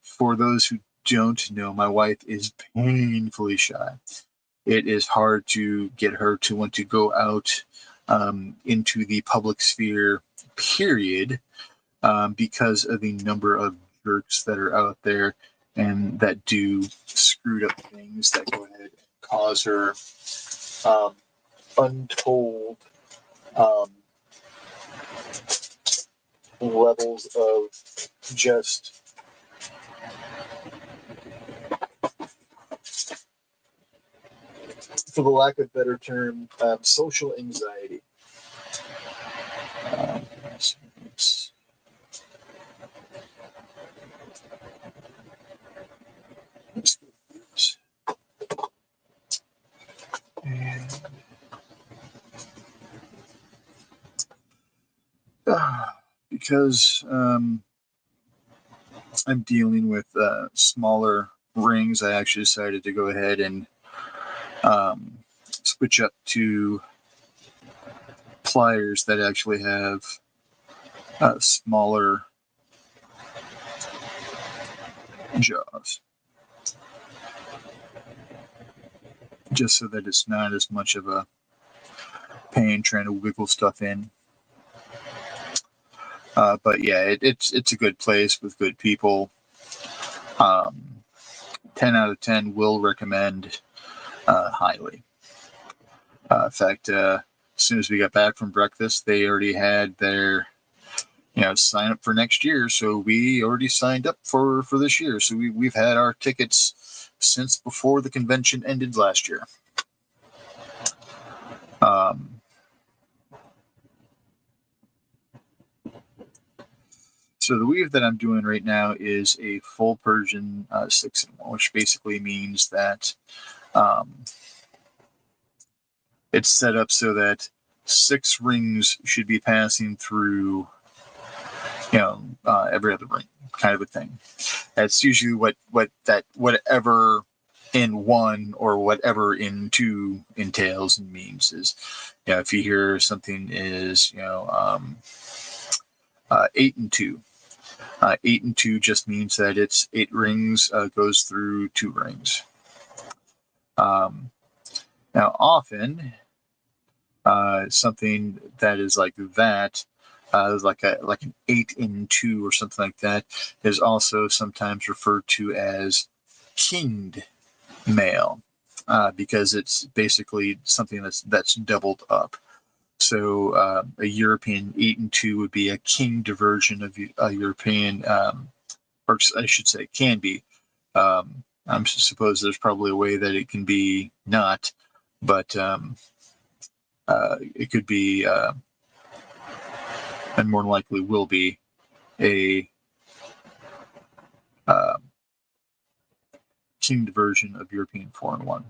for those who don't know, my wife is painfully shy. It is hard to get her to want to go out into the public sphere, period, because of the number of jerks that are out there and that do screwed up things that go ahead and cause her untold levels of just for the lack of a better term, social anxiety. And, because I'm dealing with smaller rings, I actually decided to go ahead and switch up to pliers that actually have smaller jaws, just so that it's not as much of a pain trying to wiggle stuff in. But yeah, it's a good place with good people. 10 out of 10 will recommend highly. In fact, as soon as we got back from breakfast, they already had their sign up for next year. So we already signed up for this year. So we've had our tickets since before the convention ended last year. So the weave that I'm doing right now is a full Persian 6-in-1, which basically means that it's set up so that 6 rings should be passing through, every other ring, kind of a thing. That's usually whatever in 1 or whatever in 2 entails and means is, if you hear something is, 8 and 2. 8 and 2 just means that it's 8 rings goes through 2 rings. Now, often something that is like that, like an 8 in 2 or something like that, is also sometimes referred to as kinged mail, because it's basically something that's doubled up. So a European 8 and 2 would be a kinged version of a European, or I should say, can be. I suppose there's probably a way that it can be not, but it could be, and more likely will be, a kinged version of European 4-in-1.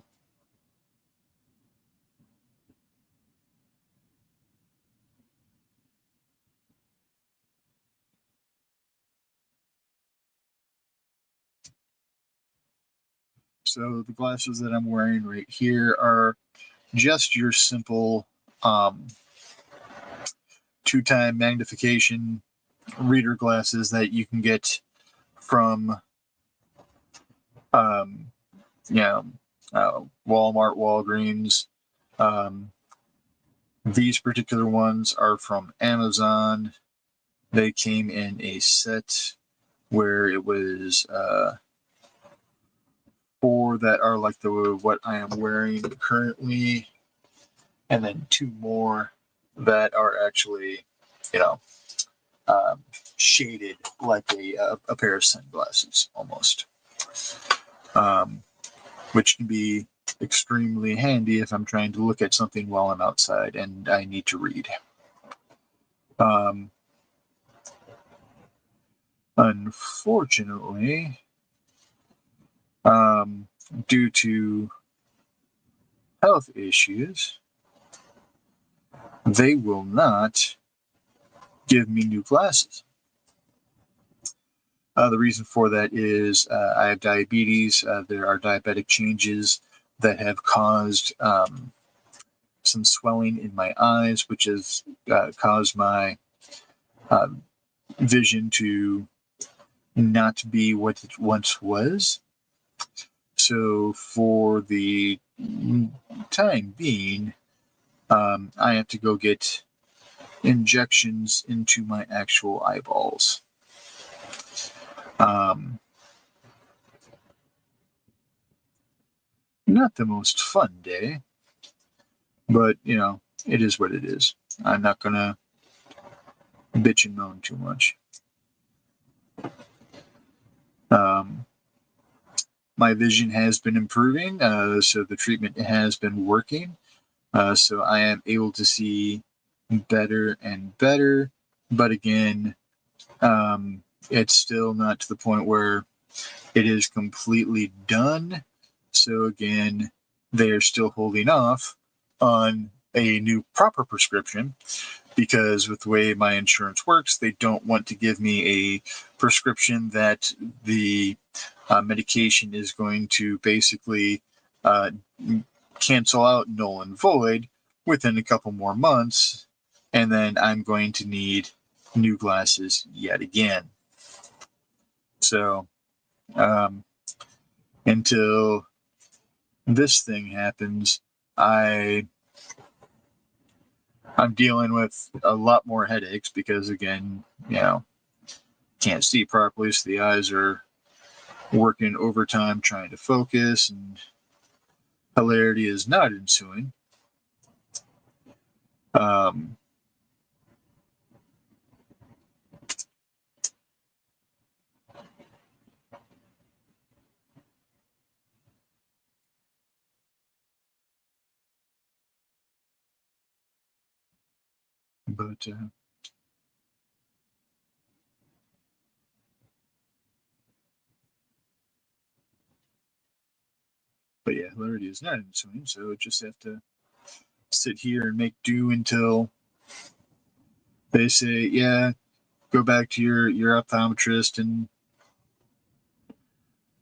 So the glasses that I'm wearing right here are just your simple 2-time magnification reader glasses that you can get from Walmart, Walgreens. These particular ones are from Amazon. They came in a set where it was 4 that are like what I am wearing currently, and then 2 more that are actually, shaded like a pair of sunglasses almost, which can be extremely handy if I'm trying to look at something while I'm outside and I need to read. Unfortunately, due to health issues, they will not give me new glasses. The reason for that is I have diabetes. There are diabetic changes that have caused some swelling in my eyes, which has caused my vision to not be what it once was. So for the time being, I have to go get injections into my actual eyeballs. Not the most fun day, but it is what it is. I'm not gonna bitch and moan too much. My vision has been improving, so the treatment has been working. So I am able to see better and better, but again, it's still not to the point where it is completely done. So again, they are still holding off on a new proper prescription because with the way my insurance works, they don't want to give me a prescription that the medication is going to basically cancel out, null and void within a couple more months, and then I'm going to need new glasses yet again. So until this thing happens, I'm dealing with a lot more headaches because, again, can't see properly, so the eyes are working overtime trying to focus, and hilarity is not ensuing. But yeah, hilarity is not ensuing, so just have to sit here and make do until they say, yeah, go back to your optometrist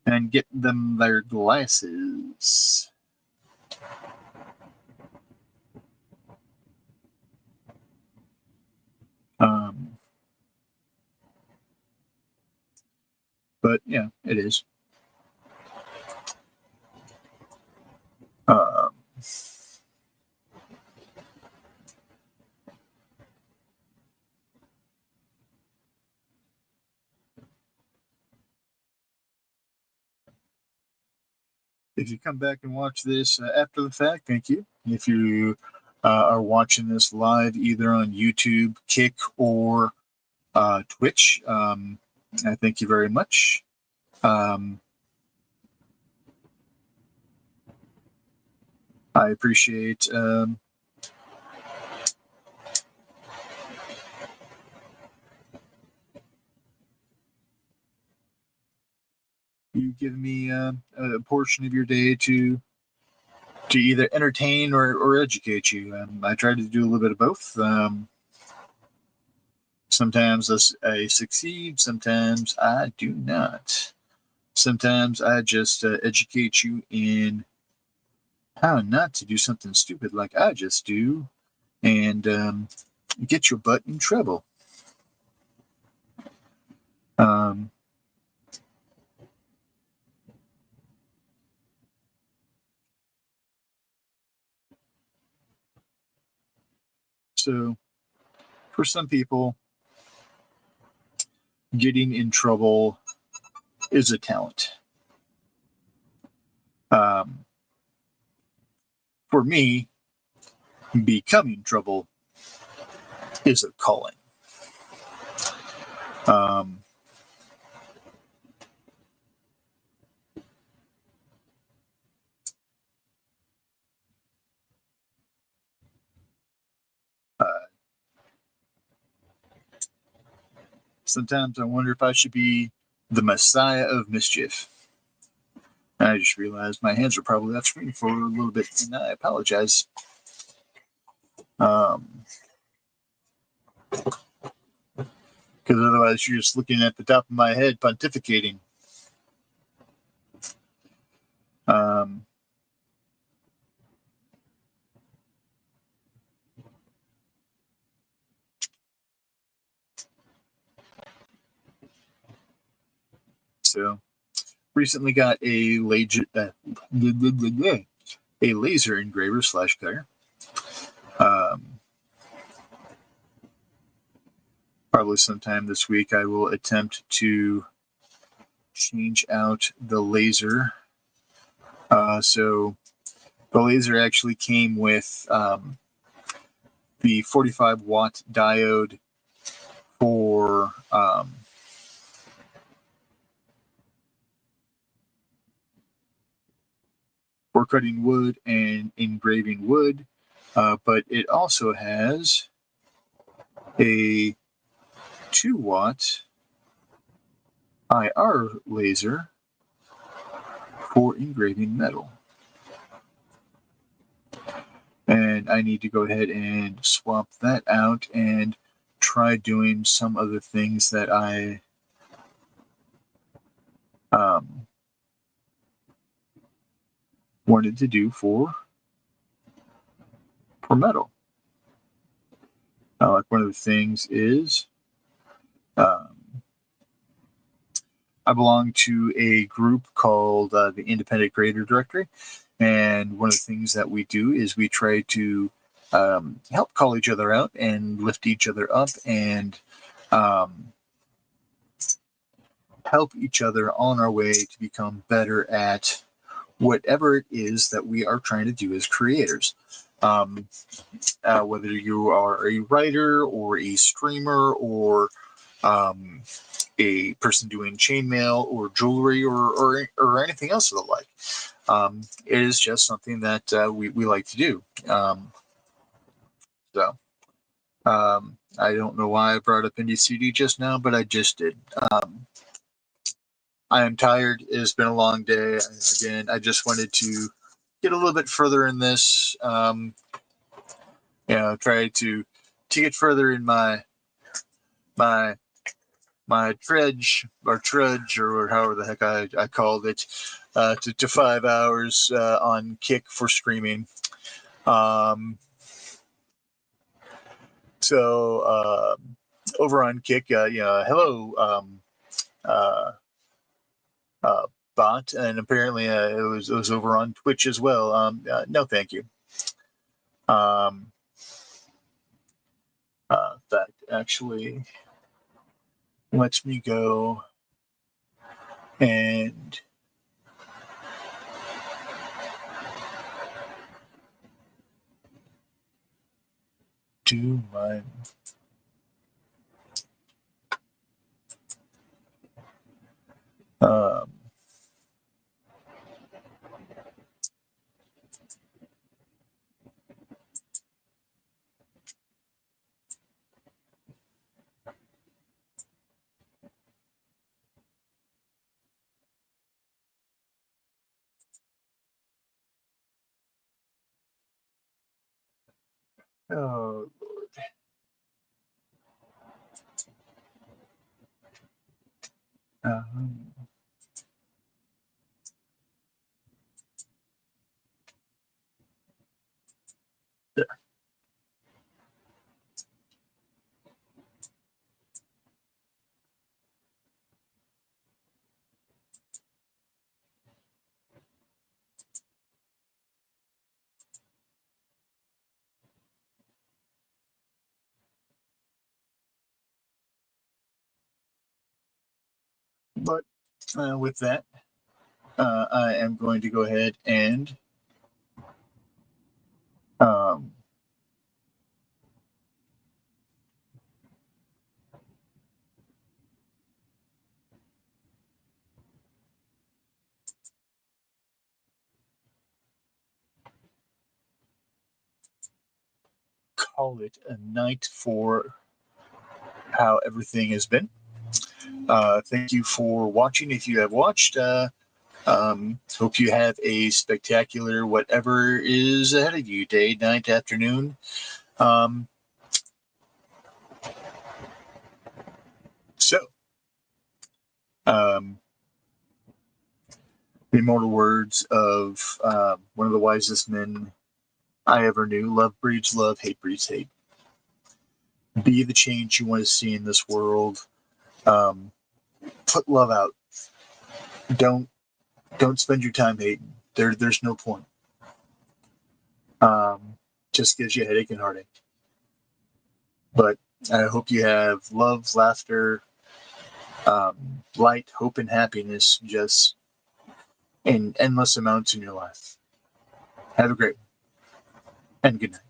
and get them their glasses. But yeah, it is. If you come back and watch this after the fact, thank you. If you are watching this live either on YouTube, Kick, or Twitch, I thank you very much. I appreciate you giving me a portion of your day to either entertain or educate you. I try to do a little bit of both. Sometimes I succeed, sometimes I do not. sometimes I just educate you in how not to do something stupid like I just do, and get your butt in trouble. Um, so, for some people, getting in trouble is a talent. Um, for me, becoming trouble is a calling. Um, uh, sometimes I wonder if I should be the messiah of mischief. I just realized my hands are probably off screen for a little bit, and I apologize. Because otherwise, you're just looking at the top of my head pontificating. Um, so, recently got a laser engraver slash cutter. Probably sometime this week, I will attempt to change out the laser. So the laser actually came with the 45 watt diode for cutting wood and engraving wood, but it also has a 2 watt IR laser for engraving metal. And I need to go ahead and swap that out and try doing some other things that I wanted to do for metal. Like one of the things is I belong to a group called the Independent Creator Directory, and one of the things that we do is we try to help call each other out and lift each other up and help each other on our way to become better at whatever it is that we are trying to do as creators. Whether you are a writer or a streamer or a person doing chainmail or jewelry or anything else of the like. It is just something that we like to do. So I don't know why I brought up Indie CD just now, but I just did. I am tired. It has been a long day. Again, I just wanted to get a little bit further in this. Try to get further in my trudge or however the heck I called it to 5 hours on Kick for streaming. So over on Kick, hello, bot, and apparently it was over on Twitch as well. No, thank you. That actually lets me go and do my oh Lord. Um, But with that, I am going to go ahead and um, call it a night for how everything has been. Thank you for watching. If you have watched, hope you have a spectacular whatever is ahead of you, day, night, afternoon. Um, so, um, the immortal words of one of the wisest men I ever knew: love breeds love, hate breeds hate. Be the change you want to see in this world. Um, put love out. Don't don't spend your time hating. There's no point. Just gives you a headache and heartache. But I hope you have love, laughter, light, hope, and happiness just in endless amounts in your life. Have a great one, and good night.